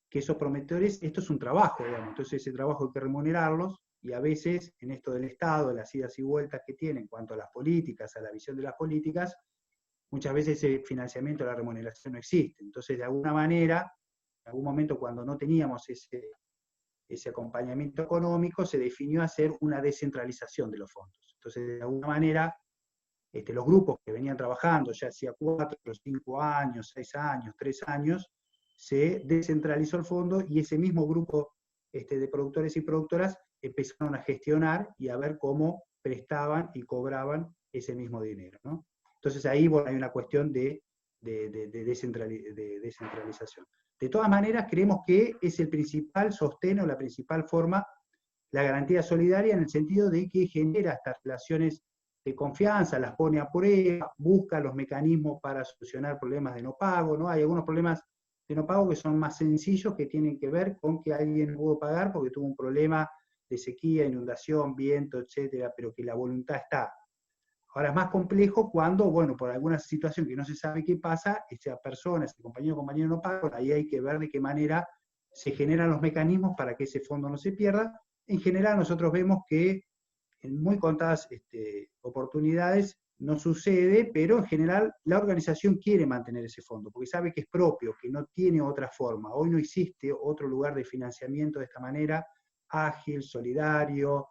que esos promotores, esto es un trabajo, digamos, entonces ese trabajo hay que remunerarlos, y a veces en esto del Estado, las idas y vueltas que tiene en cuanto a las políticas, a la visión de las políticas, muchas veces ese financiamiento, la remuneración no existe. Entonces, de alguna manera, en algún momento cuando no teníamos ese acompañamiento económico, se definió hacer una descentralización de los fondos. Entonces, de alguna manera, los grupos que venían trabajando ya hacía 4, 5 años, 6 años, 3 años, se descentralizó el fondo y ese mismo grupo de productores y productoras empezaron a gestionar y a ver cómo prestaban y cobraban ese mismo dinero, ¿no? Entonces ahí, bueno, hay una cuestión de descentralización. De todas maneras, creemos que es el principal sostén o la principal forma, la garantía solidaria, en el sentido de que genera estas relaciones de confianza, las pone a prueba, busca los mecanismos para solucionar problemas de no pago, ¿no? Hay algunos problemas de no pago que son más sencillos, que tienen que ver con que alguien no pudo pagar porque tuvo un problema de sequía, inundación, viento, etcétera, pero que la voluntad está. Ahora es más complejo cuando, bueno, por alguna situación que no se sabe qué pasa, esa persona, ese compañero o compañero no paga, ahí hay que ver de qué manera se generan los mecanismos para que ese fondo no se pierda. En general nosotros vemos que en muy contadas oportunidades no sucede, pero en general la organización quiere mantener ese fondo, porque sabe que es propio, que no tiene otra forma. Hoy no existe otro lugar de financiamiento de esta manera, ágil, solidario,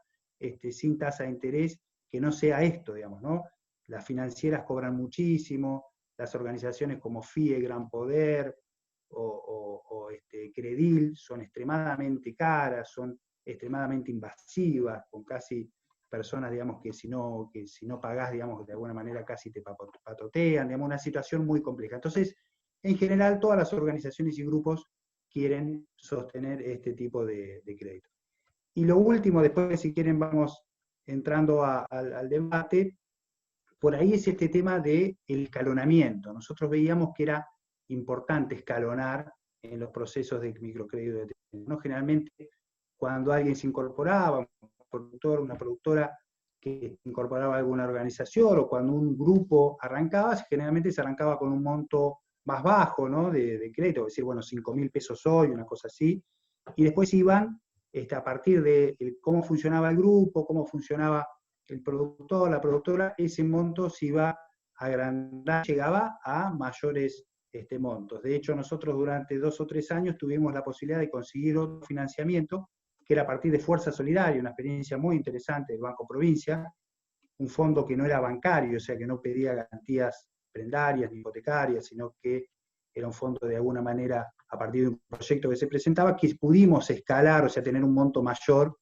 sin tasa de interés, que no sea esto, digamos, ¿no? Las financieras cobran muchísimo, las organizaciones como FIE, Gran Poder, o Credil, son extremadamente caras, son extremadamente invasivas, con casi personas, digamos, que si no pagás, digamos, de alguna manera casi te patotean, digamos, una situación muy compleja. Entonces, en general, todas las organizaciones y grupos quieren sostener este tipo de crédito. Y lo último, después, si quieren, vamos entrando al debate, por ahí es este tema del escalonamiento. Nosotros veíamos que era importante escalonar en los procesos de microcrédito, ¿no? Generalmente, cuando alguien se incorporaba, un productor, una productora que incorporaba a alguna organización, o cuando un grupo arrancaba, generalmente se arrancaba con un monto más bajo, ¿no? de crédito, es decir, bueno, 5.000 pesos hoy, una cosa así, y después iban, a partir de cómo funcionaba el grupo, cómo funcionaba el productor, la productora, ese monto se iba agrandando, llegaba a mayores montos. De hecho, nosotros durante 2 o 3 años tuvimos la posibilidad de conseguir otro financiamiento, que era a partir de Fuerza Solidaria, una experiencia muy interesante del Banco Provincia, un fondo que no era bancario, o sea que no pedía garantías prendarias ni hipotecarias, sino que era un fondo de alguna manera a partir de un proyecto que se presentaba, que pudimos escalar, o sea, tener un monto mayor,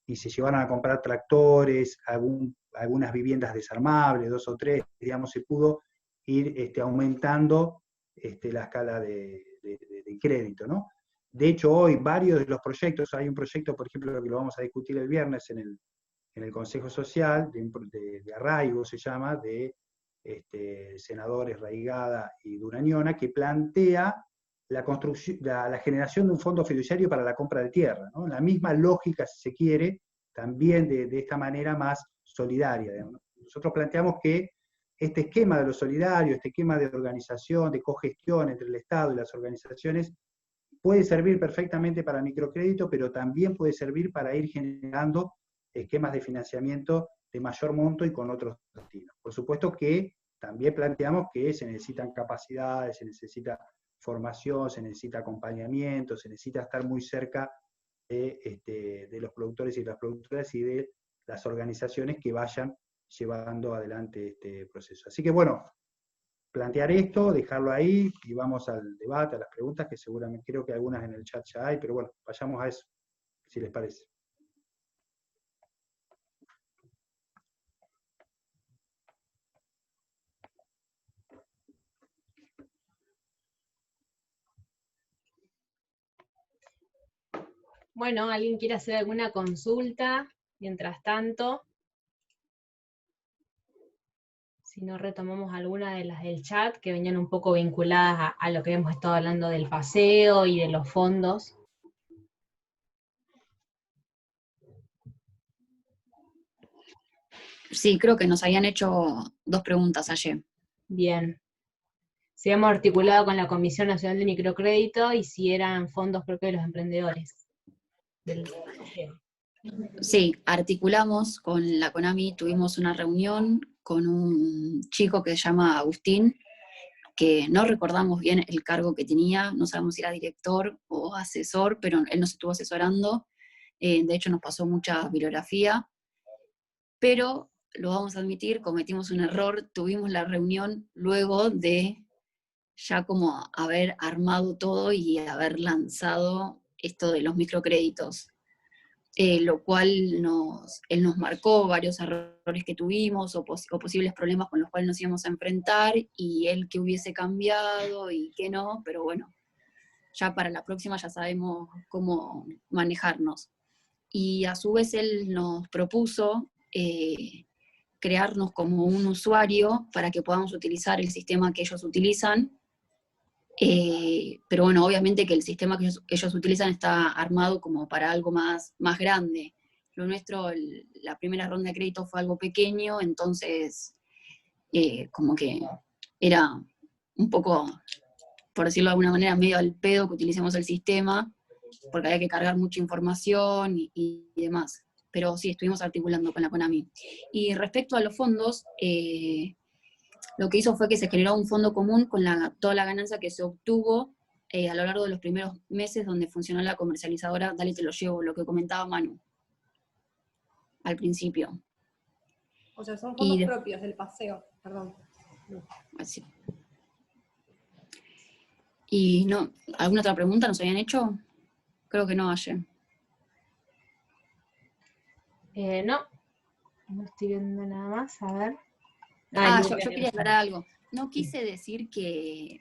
y se llevaron a comprar tractores, algunas viviendas desarmables, 2 o 3, digamos, se pudo ir aumentando la escala de crédito, ¿no? De hecho, hoy varios de los proyectos, hay un proyecto, por ejemplo, que lo vamos a discutir el viernes en el Consejo Social, de arraigo se llama, de senadores Raigada y Durañona, que plantea la generación de un fondo fiduciario para la compra de tierra, ¿no? La misma lógica, si se quiere, también de esta manera más solidaria, digamos. Nosotros planteamos que este esquema de lo solidario, este esquema de organización, de cogestión entre el Estado y las organizaciones, puede servir perfectamente para microcrédito, pero también puede servir para ir generando esquemas de financiamiento de mayor monto y con otros destinos. Por supuesto que también planteamos que se necesitan capacidades, se necesita formación, se necesita acompañamiento, se necesita estar muy cerca de los productores y las productoras y de las organizaciones que vayan llevando adelante este proceso. Así que bueno, plantear esto, dejarlo ahí y vamos al debate, a las preguntas, que seguramente creo que algunas en el chat ya hay, pero bueno, vayamos a eso, si les parece. Bueno, ¿alguien quiere hacer alguna consulta? Mientras tanto, Si no retomamos alguna de las del chat que venían un poco vinculadas a lo que hemos estado hablando del paseo y de los fondos. Sí, creo que nos habían hecho 2 preguntas ayer. Bien. Si hemos articulado con la Comisión Nacional de Microcrédito y si eran fondos propios de los emprendedores. Sí, articulamos con la CONAMI, tuvimos una reunión con un chico que se llama Agustín, que no recordamos bien el cargo que tenía, no sabemos si era director o asesor, pero él nos estuvo asesorando, de hecho nos pasó mucha bibliografía, pero lo vamos a admitir, cometimos un error, tuvimos la reunión luego de ya como haber armado todo y haber lanzado esto de los microcréditos. Lo cual él nos marcó varios errores que tuvimos o posibles problemas con los cuales nos íbamos a enfrentar, y él que hubiese cambiado y que no, pero bueno, ya para la próxima ya sabemos cómo manejarnos. Y a su vez él nos propuso crearnos como un usuario para que podamos utilizar el sistema que ellos utilizan, pero bueno, obviamente que el sistema que ellos utilizan está armado como para algo más grande. Lo nuestro, la primera ronda de crédito fue algo pequeño, entonces como que era un poco, por decirlo de alguna manera, medio al pedo que utilicemos el sistema, porque había que cargar mucha información y demás. Pero sí, estuvimos articulando con la CONAMI. Y respecto a los fondos, lo que hizo fue que se generó un fondo común con toda la ganancia que se obtuvo a lo largo de los primeros meses donde funcionó la comercializadora Dale Te Lo Llevo, lo que comentaba Manu al principio. O sea, son fondos propios del paseo, perdón. Así. ¿Y no, alguna otra pregunta nos habían hecho? Creo que no, ayer. No estoy viendo nada más, a ver. Yo quería aclarar algo. No quise decir que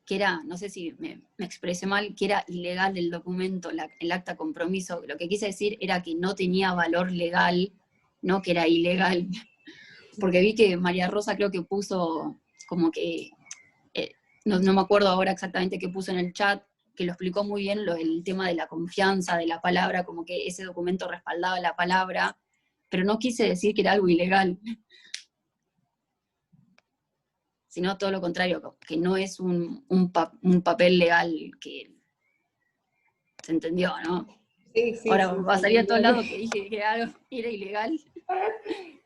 era, no sé si me expresé mal, que era ilegal el documento, el acta compromiso. Lo que quise decir era que no tenía valor legal, no que era ilegal. Porque vi que María Rosa creo que puso como que, no me acuerdo ahora exactamente qué puso en el chat, que lo explicó muy bien el tema de la confianza, de la palabra, como que ese documento respaldaba la palabra, pero no quise decir que era algo ilegal. Sino todo lo contrario, que no es un papel legal, que se entendió, ¿no? Sí, ahora sí, pasaría a todos lados que dije que era ilegal.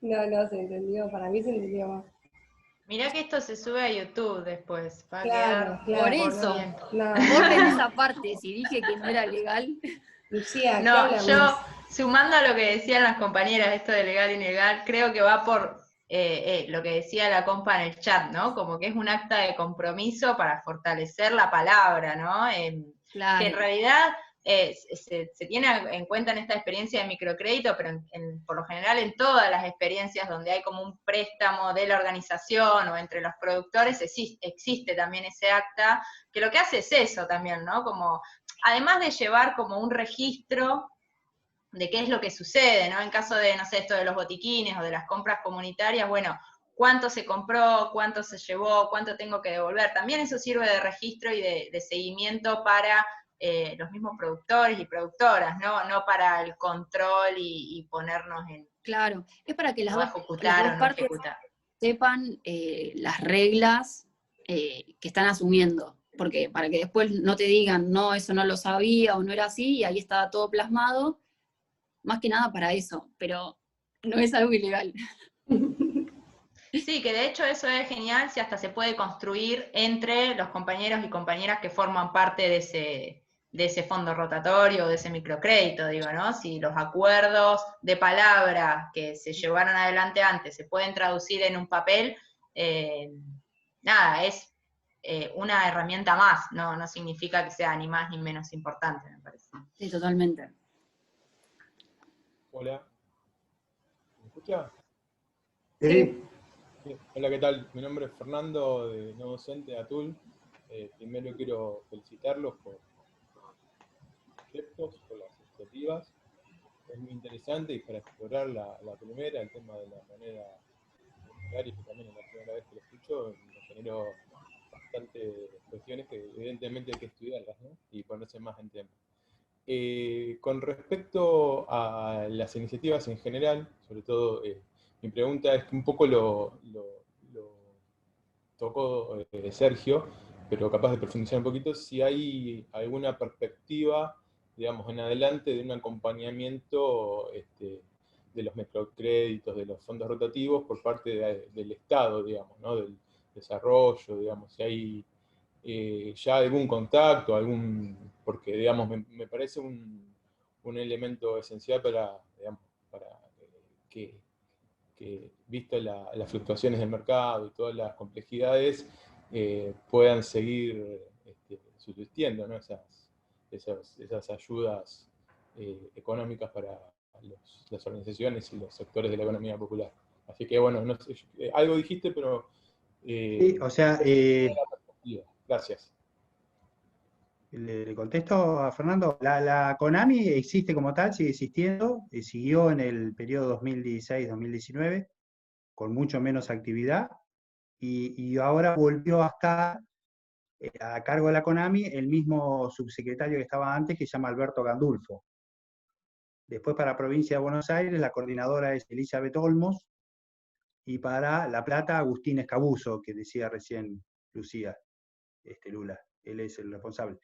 No, se entendió, para mí se entendió. Mirá que esto se sube a YouTube después, va a Claro, quedar Por eso, No. borren esa parte, si dije que no era legal. Lucía, no, yo, sumando a lo que decían las compañeras, esto de legal y ilegal, creo que va por lo que decía la compa en el chat, ¿no? Como que es un acta de compromiso para fortalecer la palabra, ¿no? Claro. Que en realidad se tiene en cuenta en esta experiencia de microcrédito, pero por lo general en todas las experiencias donde hay como un préstamo de la organización o entre los productores, existe también ese acta, que lo que hace es eso también, ¿no? Como, además de llevar como un registro de qué es lo que sucede, ¿no? En caso de, no sé, esto de los botiquines o de las compras comunitarias, bueno, cuánto se compró, cuánto se llevó, cuánto tengo que devolver. También eso sirve de registro y de seguimiento para los mismos productores y productoras, no para el control y ponernos en... Claro, es para que las dos partes sepan las reglas que están asumiendo, porque para que después no te digan, no, eso no lo sabía o no era así, y ahí estaba todo plasmado, más que nada para eso, pero no es algo ilegal. Sí, que de hecho eso es genial si hasta se puede construir entre los compañeros y compañeras que forman parte de ese fondo rotatorio, de ese microcrédito, digo, ¿no? Si los acuerdos de palabra que se llevaron adelante antes se pueden traducir en un papel, nada, es una herramienta más, no significa que sea ni más ni menos importante, me parece. Sí, totalmente. Hola. ¿Me escucha? Sí. Hola, ¿qué tal? Mi nombre es Fernando, de no docente de Atul. Primero quiero felicitarlos por los proyectos, por las iniciativas. Es muy interesante y para explorar la primera, el tema de la moneda y que también es la primera vez que lo escucho, me generó bastantes cuestiones que evidentemente hay que estudiarlas, ¿no? Y ponerse más en tema. Con respecto a las iniciativas en general, sobre todo, mi pregunta es que un poco lo tocó Sergio, pero capaz de profundizar un poquito, si hay alguna perspectiva, digamos, en adelante de un acompañamiento de los microcréditos, de los fondos rotativos por parte del Estado, digamos, ¿no? Del desarrollo, digamos, si hay ya algún contacto, porque, digamos, me parece un elemento esencial digamos, para que visto las fluctuaciones del mercado y todas las complejidades, puedan seguir subsistiendo, ¿no? esas ayudas económicas para las organizaciones y los sectores de la economía popular. Así que bueno, no sé, algo dijiste, pero... sí, o sea... Gracias. Le contesto a Fernando. La CONAMI existe como tal, sigue existiendo, siguió en el periodo 2016-2019 con mucho menos actividad y ahora volvió a estar a cargo de la CONAMI el mismo subsecretario que estaba antes, que se llama Alberto Gandulfo. Después para la provincia de Buenos Aires la coordinadora es Elizabeth Olmos, y para La Plata Agustín Escabuso, que decía recién Lucía, Lula, él es el responsable.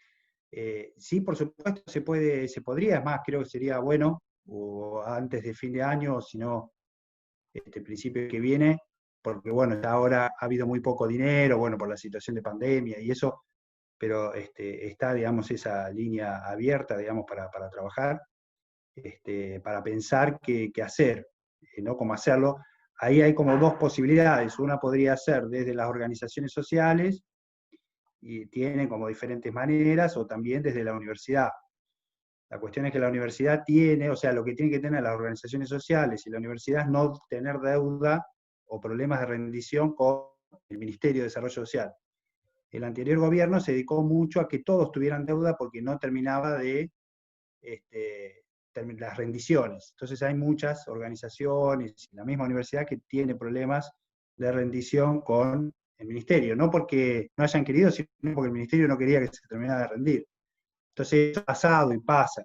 Sí, por supuesto, se podría, es más, creo que sería bueno, o antes de fin de año, o si no, principio que viene, porque bueno, ahora ha habido muy poco dinero, bueno, por la situación de pandemia y eso, pero está, digamos, esa línea abierta, digamos, para trabajar, para pensar qué hacer, ¿no? Cómo hacerlo. Ahí hay como dos posibilidades. Una podría ser desde las organizaciones sociales, y tienen como diferentes maneras, o también desde la universidad. La cuestión es que la universidad tiene, o sea, lo que tienen que tener las organizaciones sociales y la universidad es no tener deuda o problemas de rendición con el Ministerio de Desarrollo Social. El anterior gobierno se dedicó mucho a que todos tuvieran deuda porque no terminaba de las rendiciones. Entonces hay muchas organizaciones, la misma universidad, que tiene problemas de rendición con el ministerio, no porque no hayan querido, sino porque el ministerio no quería que se terminara de rendir. Entonces eso ha pasado y pasa,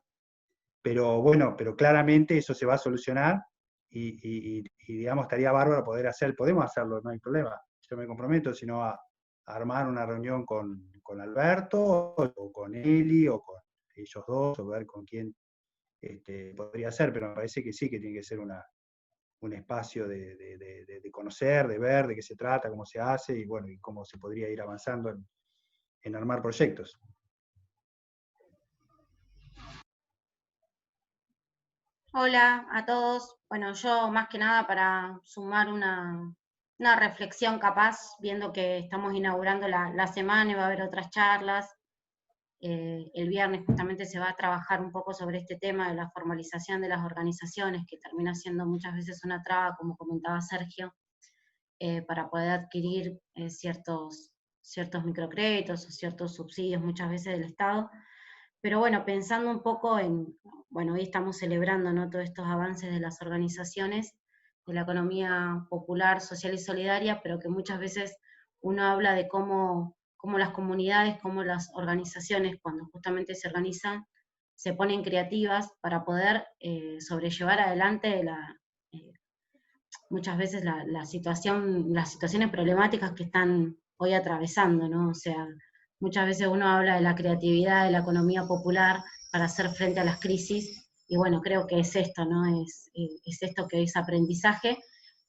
pero bueno, pero claramente eso se va a solucionar y digamos, estaría bárbaro poder podemos hacerlo, no hay problema. Yo me comprometo, sino a armar una reunión con Alberto, o con Eli, o con ellos dos, o ver con quién podría ser, pero me parece que sí, que tiene que ser un espacio de conocer, de ver de qué se trata, cómo se hace, y bueno, y cómo se podría ir avanzando en armar proyectos. Hola a todos. Bueno, yo más que nada para sumar una reflexión capaz, viendo que estamos inaugurando la semana y va a haber otras charlas. El viernes justamente se va a trabajar un poco sobre este tema de la formalización de las organizaciones, que termina siendo muchas veces una traba, como comentaba Sergio, para poder adquirir ciertos microcréditos o ciertos subsidios muchas veces del Estado. Pero bueno, pensando un poco bueno, hoy estamos celebrando, ¿no?, todos estos avances de las organizaciones, de la economía popular, social y solidaria, pero que muchas veces uno habla de cómo las comunidades, cómo las organizaciones, cuando justamente se organizan, se ponen creativas para poder sobrellevar adelante muchas veces las situaciones problemáticas que están hoy atravesando, ¿no? O sea, muchas veces uno habla de la creatividad de la economía popular para hacer frente a las crisis, y bueno, creo que es esto, ¿no? Es esto que es aprendizaje,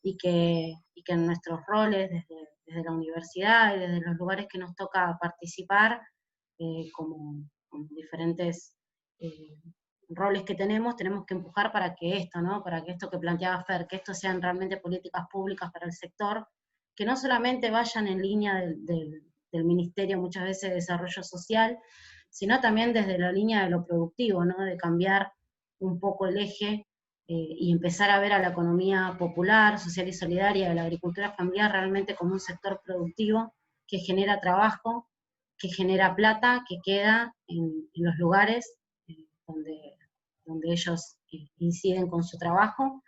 y que en nuestros roles, desde la universidad y desde los lugares que nos toca participar, como diferentes roles que tenemos que empujar para que esto, ¿no? Para que esto que planteaba Fer, que esto sean realmente políticas públicas para el sector, que no solamente vayan en línea del Ministerio muchas veces de Desarrollo Social, sino también desde la línea de lo productivo, ¿no? De cambiar un poco el eje y empezar a ver a la economía popular, social y solidaria, de la agricultura familiar realmente como un sector productivo que genera trabajo, que genera plata, que queda en los lugares donde ellos inciden con su trabajo,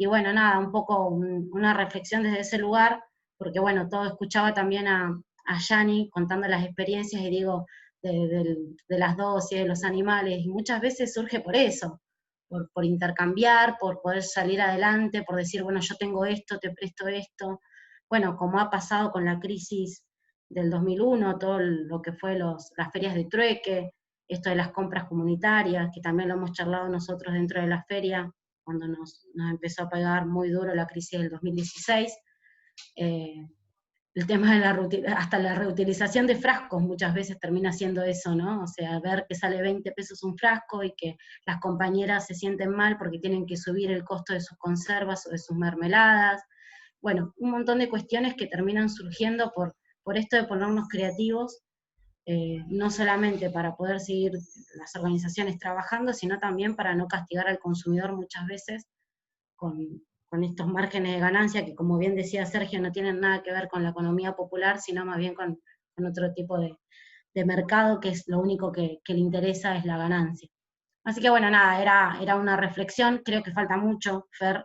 Y bueno, nada, un poco una reflexión desde ese lugar, porque bueno, todo escuchaba también a Yani contando las experiencias, y digo, de las dosis, de los animales, y muchas veces surge por eso, por intercambiar, por poder salir adelante, por decir, bueno, yo tengo esto, te presto esto. Bueno, como ha pasado con la crisis del 2001, todo lo que fue las ferias de trueque, esto de las compras comunitarias, que también lo hemos charlado nosotros dentro de la feria, cuando nos empezó a pegar muy duro la crisis del 2016. El tema de hasta la reutilización de frascos muchas veces termina siendo eso, ¿no? O sea, ver que sale 20 pesos un frasco y que las compañeras se sienten mal porque tienen que subir el costo de sus conservas o de sus mermeladas. Bueno, un montón de cuestiones que terminan surgiendo por esto de ponernos creativos, no solamente para poder seguir las organizaciones trabajando, sino también para no castigar al consumidor muchas veces con estos márgenes de ganancia que, como bien decía Sergio, no tienen nada que ver con la economía popular, sino más bien con otro tipo de mercado, que es lo único que le interesa es la ganancia. Así que bueno, nada, era una reflexión. Creo que falta mucho, Fer,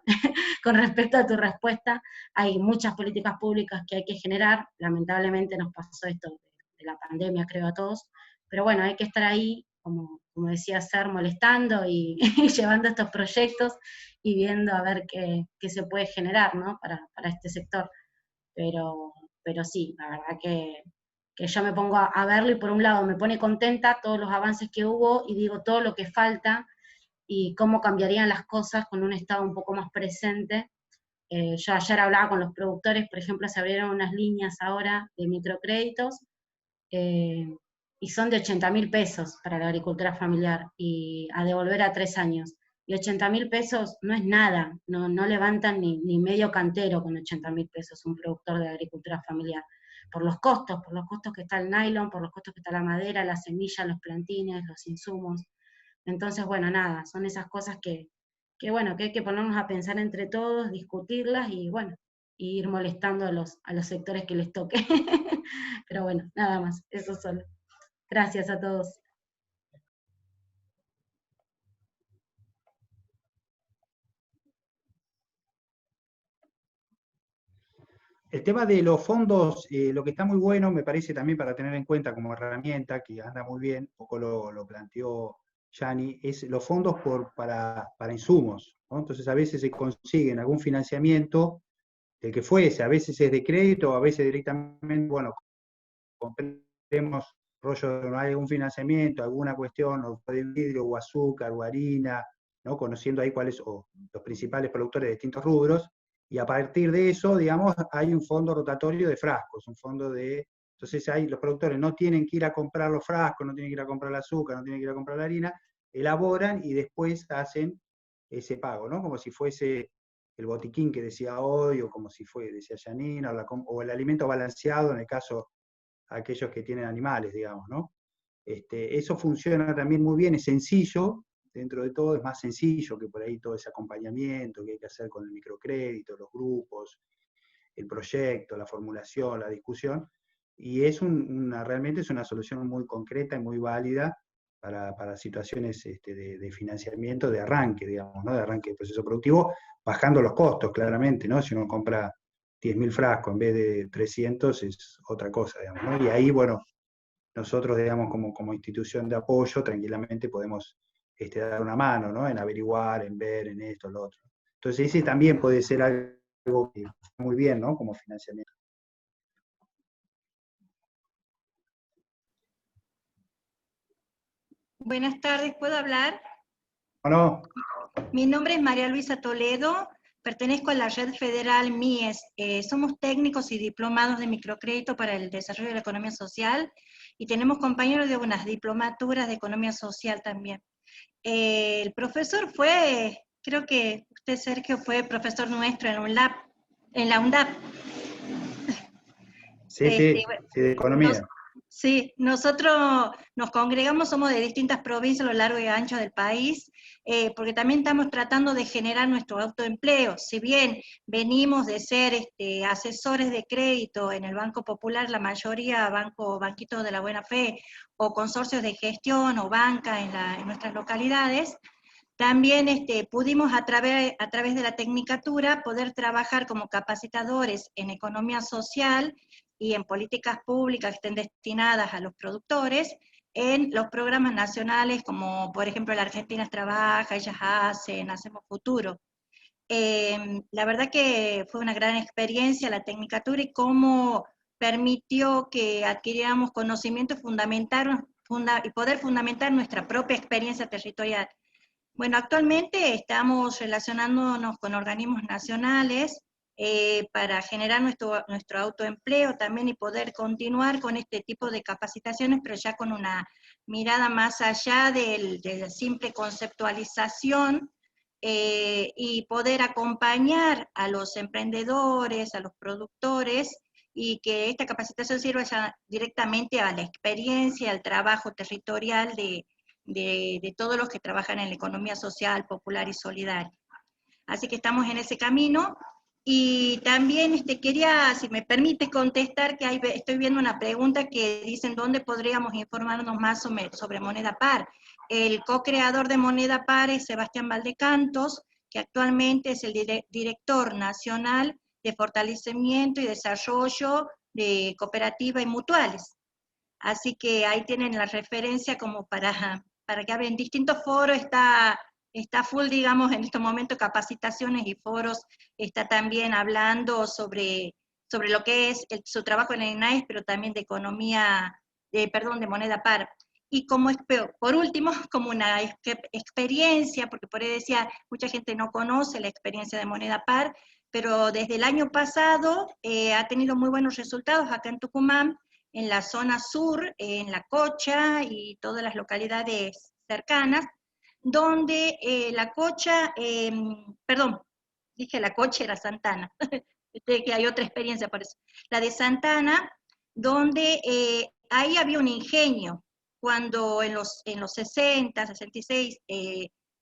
con respecto a tu respuesta. Hay muchas políticas públicas que hay que generar, lamentablemente nos pasó esto de la pandemia, creo, a todos, pero bueno, hay que estar ahí, como decía Ser, molestando y llevando estos proyectos y viendo a ver qué se puede generar, ¿no? para este sector. Pero sí, la verdad que yo me pongo a verlo, y por un lado me pone contenta todos los avances que hubo, y digo todo lo que falta, y cómo cambiarían las cosas con un Estado un poco más presente. Yo ayer hablaba con los productores, por ejemplo, se abrieron unas líneas ahora de microcréditos, y son de 80.000 pesos para la agricultura familiar, y a devolver a 3 años. Y 80.000 pesos no es nada, no levantan ni medio cantero con 80.000 pesos un productor de agricultura familiar, por los costos que está el nylon, por los costos que está la madera, la semilla, los plantines, los insumos. Entonces, bueno, nada, son esas cosas que bueno, que hay que ponernos a pensar entre todos, discutirlas, y bueno, y ir molestando a los sectores que les toque. Pero bueno, nada más, eso solo. Gracias a todos. El tema de los fondos, lo que está muy bueno, me parece también para tener en cuenta como herramienta, que anda muy bien, un poco lo planteó Yani, es los fondos para insumos, ¿no? Entonces a veces se consiguen algún financiamiento, el que fuese, a veces es de crédito, a veces directamente, bueno, compremos rollo, no hay algún financiamiento, alguna cuestión, o de vidrio, o azúcar, o harina, ¿no? Conociendo ahí cuáles son los principales productores de distintos rubros, y a partir de eso, digamos, hay un fondo rotatorio de frascos, un fondo de... Entonces ahí los productores no tienen que ir a comprar los frascos, no tienen que ir a comprar el azúcar, no tienen que ir a comprar la harina, elaboran y después hacen ese pago, ¿no? Como si fuese el botiquín que decía hoy, o como si decía Janina, o el alimento balanceado en el caso de aquellos que tienen animales, digamos, ¿no? Eso funciona también muy bien, es sencillo, dentro de todo es más sencillo que por ahí todo ese acompañamiento que hay que hacer con el microcrédito, los grupos, el proyecto, la formulación, la discusión, y es realmente es una solución muy concreta y muy válida para situaciones de financiamiento, de arranque, digamos, ¿no? De arranque del proceso productivo, bajando los costos, claramente, ¿no? Si uno compra 10.000 frascos en vez de 300 es otra cosa, digamos, ¿no? Y ahí, bueno, nosotros, digamos, como institución de apoyo, tranquilamente podemos dar una mano, ¿no? En averiguar, en ver, en esto, lo otro. Entonces ese también puede ser algo que muy bien, ¿no? Como financiamiento. Buenas tardes, ¿puedo hablar? ¿No? Mi nombre es María Luisa Toledo, pertenezco a la Red Federal MIES. Somos técnicos y diplomados de microcrédito para el desarrollo de la economía social, y tenemos compañeros de unas diplomaturas de economía social también. El profesor fue, creo que usted, Sergio, fue profesor nuestro en la UNDAP. Sí, sí, de economía. Sí, nosotros nos congregamos, somos de distintas provincias a lo largo y ancho del país, porque también estamos tratando de generar nuestro autoempleo. Si bien venimos de ser asesores de crédito en el Banco Popular, la mayoría banquitos de la buena fe, o consorcios de gestión, o banca en nuestras localidades, También pudimos a través de la Tecnicatura poder trabajar como capacitadores en economía social y en políticas públicas que estén destinadas a los productores, en los programas nacionales como por ejemplo La Argentina Trabaja, Ellas Hacen, Hacemos Futuro. La verdad que fue una gran experiencia la Tecnicatura y cómo permitió que adquiriéramos conocimiento y poder fundamentar nuestra propia experiencia territorial. Bueno, actualmente estamos relacionándonos con organismos nacionales para generar nuestro autoempleo también y poder continuar con este tipo de capacitaciones, pero ya con una mirada más allá de la simple conceptualización y poder acompañar a los emprendedores, a los productores, y que esta capacitación sirva ya directamente a la experiencia, al trabajo territorial de todos los que trabajan en la economía social, popular y solidaria. Así que estamos en ese camino. Y también quería, si me permite contestar, que estoy viendo una pregunta que dicen dónde podríamos informarnos más sobre Moneda Par. El co-creador de Moneda Par es Sebastián Valdecantos, que actualmente es el director nacional de fortalecimiento y desarrollo de cooperativas y mutuales. Así que ahí tienen la referencia como para que hablen distintos foros, está full, digamos, en estos momentos capacitaciones y foros, está también hablando sobre lo que es su trabajo en el INAES, pero también de de Moneda Par. Y por último, como una experiencia, porque por ahí decía, mucha gente no conoce la experiencia de Moneda Par, pero desde el año pasado ha tenido muy buenos resultados acá en Tucumán, en la zona sur, en La Cocha y todas las localidades cercanas, donde La Cocha, perdón, dije La Cocha, era Santana, que hay otra experiencia por eso. La de Santana, donde ahí había un ingenio, cuando en los 60, 66,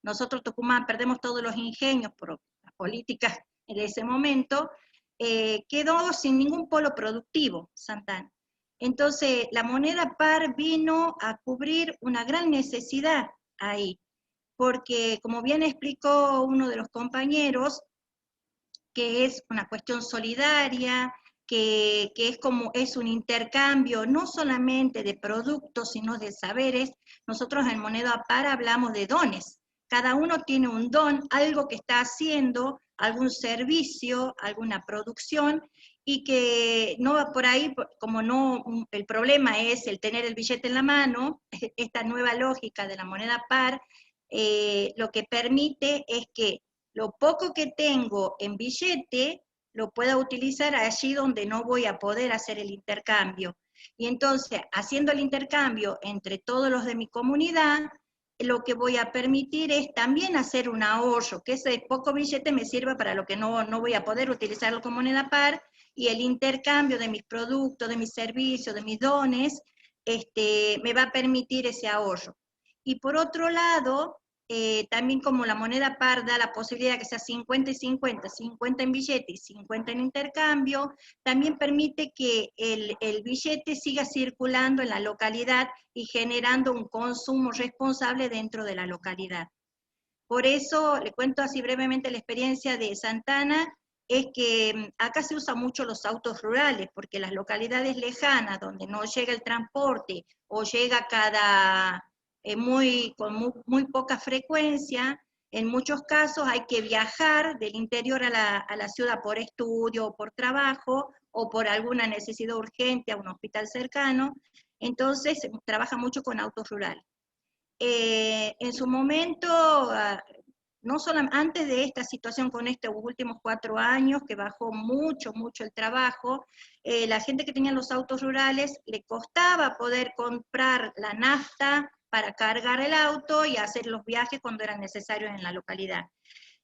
nosotros Tucumán perdemos todos los ingenios por las políticas en ese momento, quedó sin ningún polo productivo Santana. Entonces, la Moneda Par vino a cubrir una gran necesidad ahí, porque como bien explicó uno de los compañeros, que es una cuestión solidaria, que es un intercambio no solamente de productos, sino de saberes. Nosotros en Moneda Par hablamos de dones. Cada uno tiene un don, algo que está haciendo, algún servicio, alguna producción, y que no va por ahí, como no, el problema es el tener el billete en la mano, esta nueva lógica de la Moneda Par, lo que permite es que lo poco que tengo en billete lo pueda utilizar allí donde no voy a poder hacer el intercambio. Y entonces, haciendo el intercambio entre todos los de mi comunidad, lo que voy a permitir es también hacer un ahorro, que ese poco billete me sirva para lo que no voy a poder utilizarlo como Moneda Par, y el intercambio de mis productos, de mis servicios, de mis dones, me va a permitir ese ahorro. Y por otro lado, también como la Moneda Par da la posibilidad que sea 50 y 50, 50 en billete y 50 en intercambio, también permite que el billete siga circulando en la localidad y generando un consumo responsable dentro de la localidad. Por eso, le cuento así brevemente la experiencia de Santana, es que acá se usan mucho los autos rurales, porque las localidades lejanas, donde no llega el transporte, o llega con muy poca frecuencia, en muchos casos hay que viajar del interior a la ciudad por estudio, o por trabajo, o por alguna necesidad urgente a un hospital cercano. Entonces se trabaja mucho con autos rurales. En su momento, no solo antes de esta situación con estos últimos 4 años, que bajó mucho el trabajo, la gente que tenía los autos rurales le costaba poder comprar la nafta para cargar el auto y hacer los viajes cuando eran necesarios en la localidad.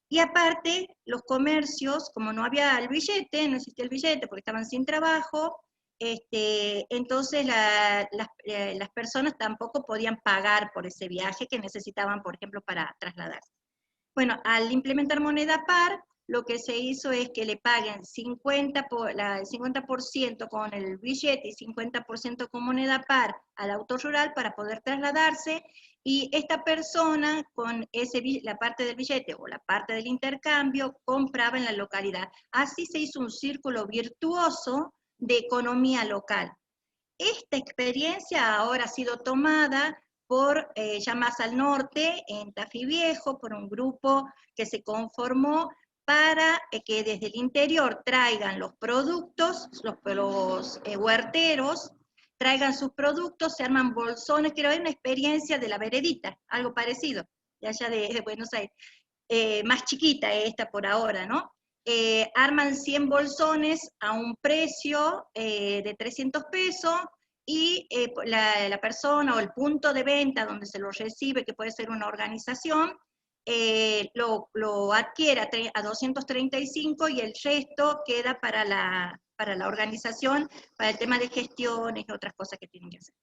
Y aparte, los comercios, como no había el billete, no existía el billete porque estaban sin trabajo, entonces las personas tampoco podían pagar por ese viaje que necesitaban, por ejemplo, para trasladarse. Bueno, al implementar Moneda Par, lo que se hizo es que le paguen el 50% con el billete y 50% con moneda par al auto rural para poder trasladarse, y esta persona con la parte del billete o la parte del intercambio compraba en la localidad. Así se hizo un círculo virtuoso de economía local. Esta experiencia ahora ha sido tomada por, ya más al norte, en Tafí Viejo, por un grupo que se conformó para que desde el interior traigan los productos, los huerteros, traigan sus productos, se arman bolsones. Quiero ver una experiencia de la veredita, algo parecido, de allá de Buenos Aires, más chiquita esta por ahora, ¿no? Arman 100 bolsones a un precio de 300 pesos, y la persona o el punto de venta donde se lo recibe, que puede ser una organización, lo adquiere a 235, y el resto queda para la organización, para el tema de gestiones y otras cosas que tienen que hacer.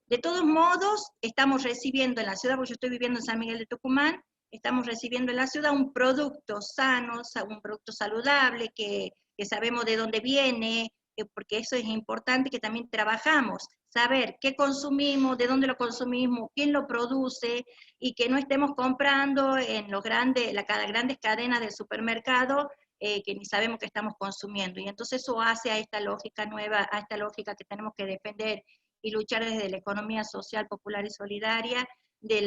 De todos modos, estamos recibiendo en la ciudad, porque yo estoy viviendo en San Miguel de Tucumán, estamos recibiendo en la ciudad un producto sano, un producto saludable, que sabemos de dónde viene, porque eso es importante, que también trabajamos, saber qué consumimos, de dónde lo consumimos, quién lo produce, y que no estemos comprando en las grandes cadenas del supermercado, que ni sabemos qué estamos consumiendo. Y entonces eso hace a esta lógica nueva, a esta lógica que tenemos que defender y luchar desde la economía social, popular y solidaria, de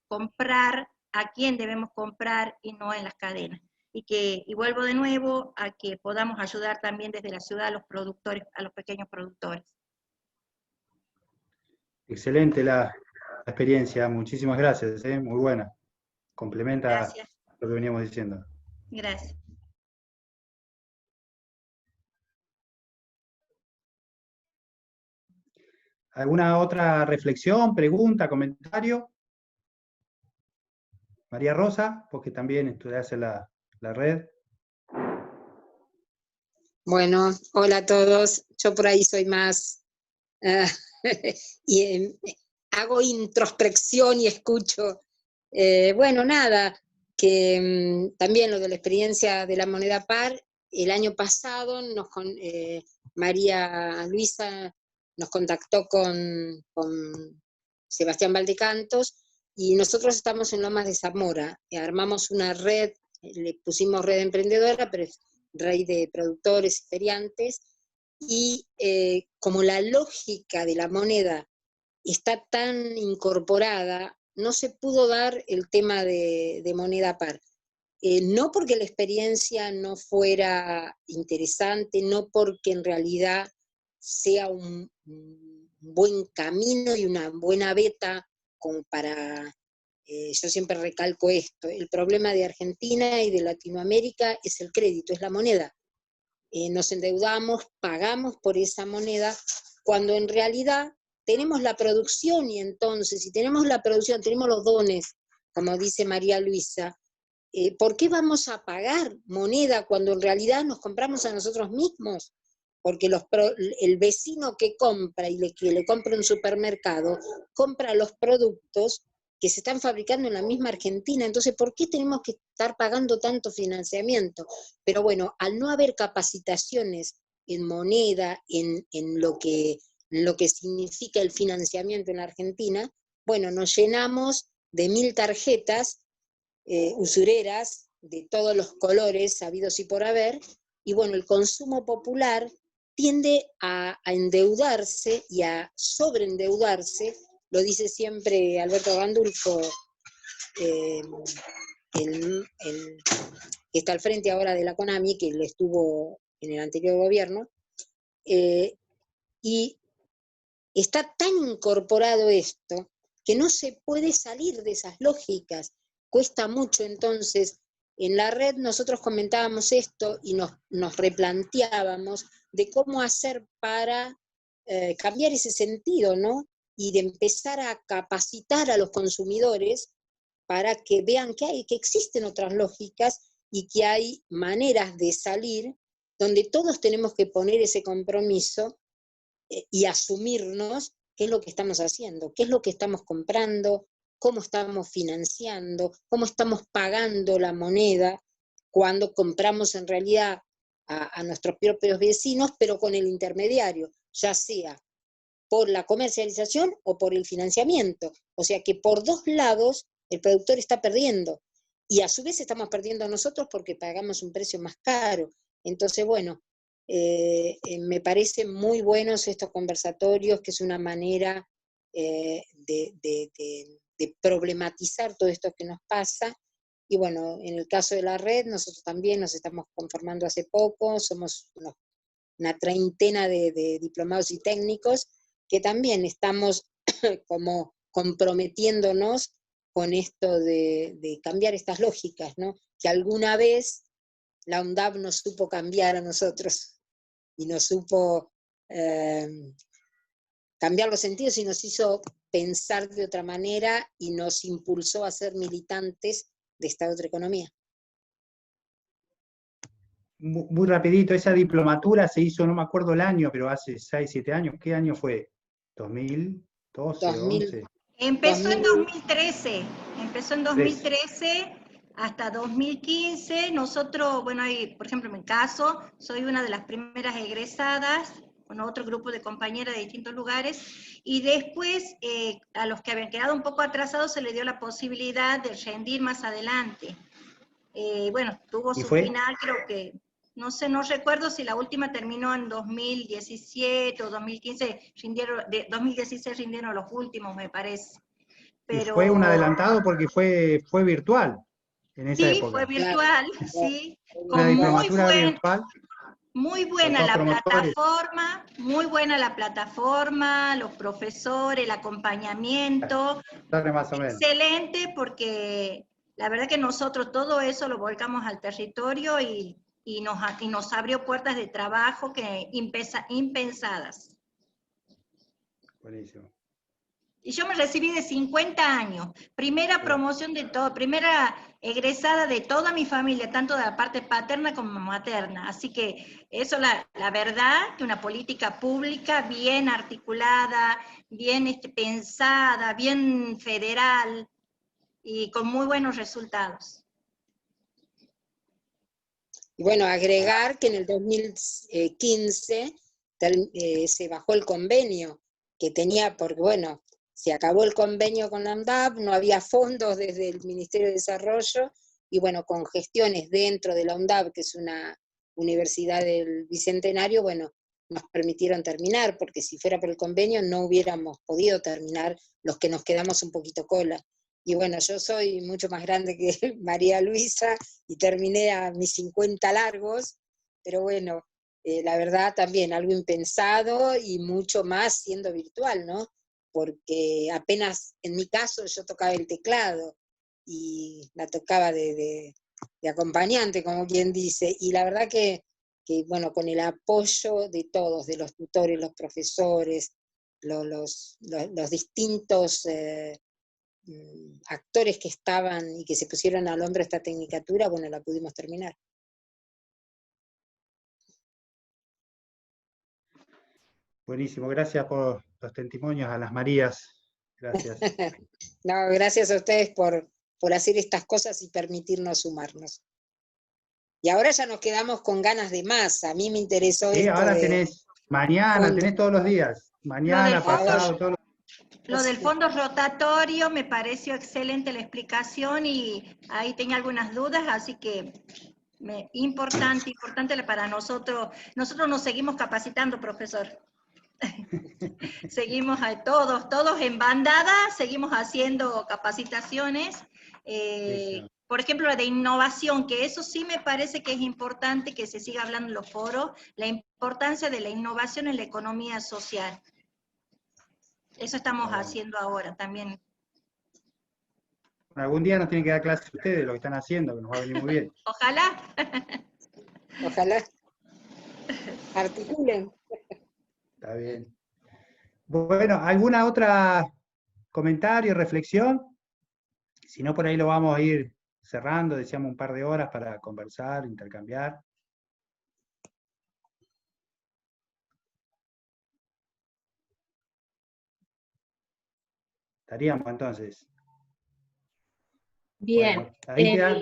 comprar a quién debemos comprar y no en las cadenas. Y vuelvo de nuevo a que podamos ayudar también desde la ciudad a los productores, a los pequeños productores. Excelente la experiencia, muchísimas gracias, muy buena. Complementa Gracias. Lo que veníamos diciendo. Gracias. ¿Alguna otra reflexión, pregunta, comentario? María Rosa, porque también estudiaste la red. Bueno, hola a todos. Yo por ahí soy más, y hago introspección y escucho. Bueno, nada, que también lo de la experiencia de la moneda par, el año pasado María Luisa nos contactó con Sebastián Valdecantos, y nosotros estamos en Lomas de Zamora, armamos una red, le pusimos red emprendedora, pero es red de productores y feriantes, y como la lógica de la moneda está tan incorporada, no se pudo dar el tema de moneda par. No porque la experiencia no fuera interesante, no porque en realidad sea un buen camino y una buena beta como para... yo siempre recalco esto, el problema de Argentina y de Latinoamérica es el crédito, es la moneda. Nos endeudamos, pagamos por esa moneda, cuando en realidad tenemos la producción, y entonces, si tenemos la producción, tenemos los dones, como dice María Luisa, ¿por qué vamos a pagar moneda cuando en realidad nos compramos a nosotros mismos? Porque el vecino que compra y que le compra un supermercado, compra los productos que se están fabricando en la misma Argentina. Entonces, ¿por qué tenemos que estar pagando tanto financiamiento? Pero bueno, al no haber capacitaciones en moneda, en lo que significa el financiamiento en la Argentina, bueno, nos llenamos de 1000 tarjetas usureras de todos los colores habidos y por haber, y bueno, el consumo popular tiende a endeudarse y a sobreendeudarse. Lo dice siempre Alberto Gandulfo, que está al frente ahora de la CONAMI, que lo estuvo en el anterior gobierno, y está tan incorporado esto que no se puede salir de esas lógicas, cuesta mucho. Entonces, en la red nosotros comentábamos esto y nos replanteábamos de cómo hacer para cambiar ese sentido, ¿no? Y de empezar a capacitar a los consumidores para que vean que existen otras lógicas y que hay maneras de salir donde todos tenemos que poner ese compromiso y asumirnos qué es lo que estamos haciendo, qué es lo que estamos comprando, cómo estamos financiando, cómo estamos pagando la moneda cuando compramos en realidad a nuestros propios vecinos, pero con el intermediario, ya sea por la comercialización o por el financiamiento. O sea que por dos lados el productor está perdiendo, y a su vez estamos perdiendo nosotros porque pagamos un precio más caro. Entonces, bueno, me parecen muy buenos estos conversatorios, que es una manera de problematizar todo esto que nos pasa. Y bueno, en el caso de la red, nosotros también nos estamos conformando hace poco, somos una treintena de diplomados y técnicos, que también estamos como comprometiéndonos con esto de cambiar estas lógicas, ¿no? Que alguna vez la UNDAP nos supo cambiar a nosotros, y nos supo cambiar los sentidos, y nos hizo pensar de otra manera, y nos impulsó a ser militantes de esta otra economía. Muy rapidito, esa diplomatura se hizo, no me acuerdo el año, pero hace 6, 7 años. ¿Qué año fue? ¿2012, 2011? Empezó en 2013, empezó en 2013 hasta 2015. Nosotros, bueno, ahí, por ejemplo, en mi caso, soy una de las primeras egresadas, con otro grupo de compañeras de distintos lugares, y después a los que habían quedado un poco atrasados se les dio la posibilidad de rendir más adelante. Bueno, tuvo su final, creo que, no sé, no recuerdo si la última terminó en 2017 o 2015, 2016 rindieron los últimos, me parece. Pero, y fue un adelantado porque fue virtual en esa época. Sí, fue virtual, sí. Una diplomatura virtual. Muy buena la plataforma, muy buena la plataforma, los profesores, el acompañamiento. Más o menos. Excelente, porque la verdad que nosotros todo eso lo volcamos al territorio y nos abrió puertas de trabajo que impensadas. Buenísimo. Y yo me recibí de 50 años, primera promoción de todo, primera egresada de toda mi familia, tanto de la parte paterna como materna. Así que eso, la verdad, que una política pública bien articulada, bien pensada, bien federal y con muy buenos resultados. Y bueno, agregar que en el 2015 se bajó el convenio que tenía, porque bueno, se acabó el convenio con la UNDAP, no había fondos desde el Ministerio de Desarrollo, y bueno, con gestiones dentro de la UNDAP, que es una universidad del Bicentenario, bueno, nos permitieron terminar, porque si fuera por el convenio no hubiéramos podido terminar los que nos quedamos un poquito cola. Y bueno, yo soy mucho más grande que María Luisa, y terminé a mis 50 largos, pero bueno, la verdad también algo impensado, y mucho más siendo virtual, ¿no? Porque apenas, en mi caso, yo tocaba el teclado, y la tocaba de acompañante, como quien dice, y la verdad que bueno, con el apoyo de todos, de los tutores, los profesores, los distintos actores que estaban y que se pusieron al hombro esta tecnicatura, bueno, la pudimos terminar. Buenísimo, gracias por los testimonios a las Marías. Gracias. No, gracias a ustedes por hacer estas cosas y permitirnos sumarnos. Y ahora ya nos quedamos con ganas de más. A mí me interesó sí, esto ahora de... tenés, mañana, tenés todos los días. Mañana, pasado, todos los días. Lo del fondo rotatorio me pareció excelente la explicación, y ahí tenía algunas dudas, así que importante para nosotros. Nosotros nos seguimos capacitando, profesor. Seguimos todos en bandada, seguimos haciendo capacitaciones. Por ejemplo, la de innovación, que eso sí me parece que es importante que se siga hablando en los foros, la importancia de la innovación en la economía social. Eso estamos haciendo ahora también. Algún día nos tienen que dar clases ustedes de lo que están haciendo, que nos va a venir muy bien. Ojalá. Ojalá. Articulen. Está bien. Bueno, ¿alguna otra comentario, reflexión? Si no, por ahí lo vamos a ir cerrando, decíamos un par de horas para conversar, intercambiar. Estaríamos entonces. Bien. Bueno, ahí queda.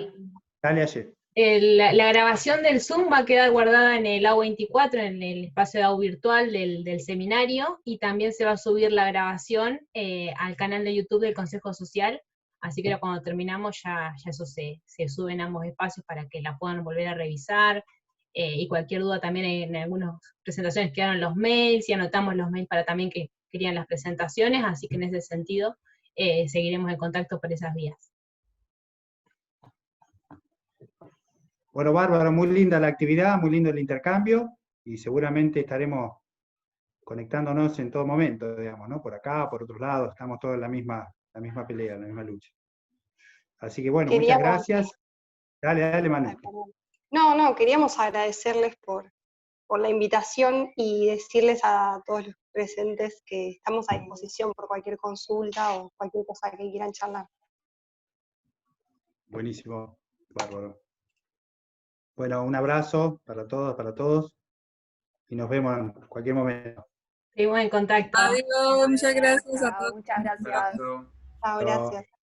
Dale, ayer. La grabación del Zoom va a quedar guardada en el AU24, en el espacio de AU virtual del seminario, y también se va a subir la grabación al canal de YouTube del Consejo Social, así que ahora cuando terminamos ya eso se sube en ambos espacios para que la puedan volver a revisar, y cualquier duda también en algunas presentaciones quedaron los mails, y anotamos los mails para también que querían las presentaciones, así que en ese sentido seguiremos en contacto por esas vías. Bueno, bárbaro, muy linda la actividad, muy lindo el intercambio, y seguramente estaremos conectándonos en todo momento, digamos, ¿no? Por acá, por otros lados, estamos todos en la misma pelea, en la misma lucha. Así que bueno, muchas gracias. Dale, Manu. No, queríamos agradecerles por la invitación y decirles a todos los presentes que estamos a disposición por cualquier consulta o cualquier cosa que quieran charlar. Buenísimo, bárbaro. Bueno, un abrazo para todas, para todos, y nos vemos en cualquier momento. Seguimos en contacto. Adiós, muchas gracias a todos. Muchas gracias. Chao, gracias.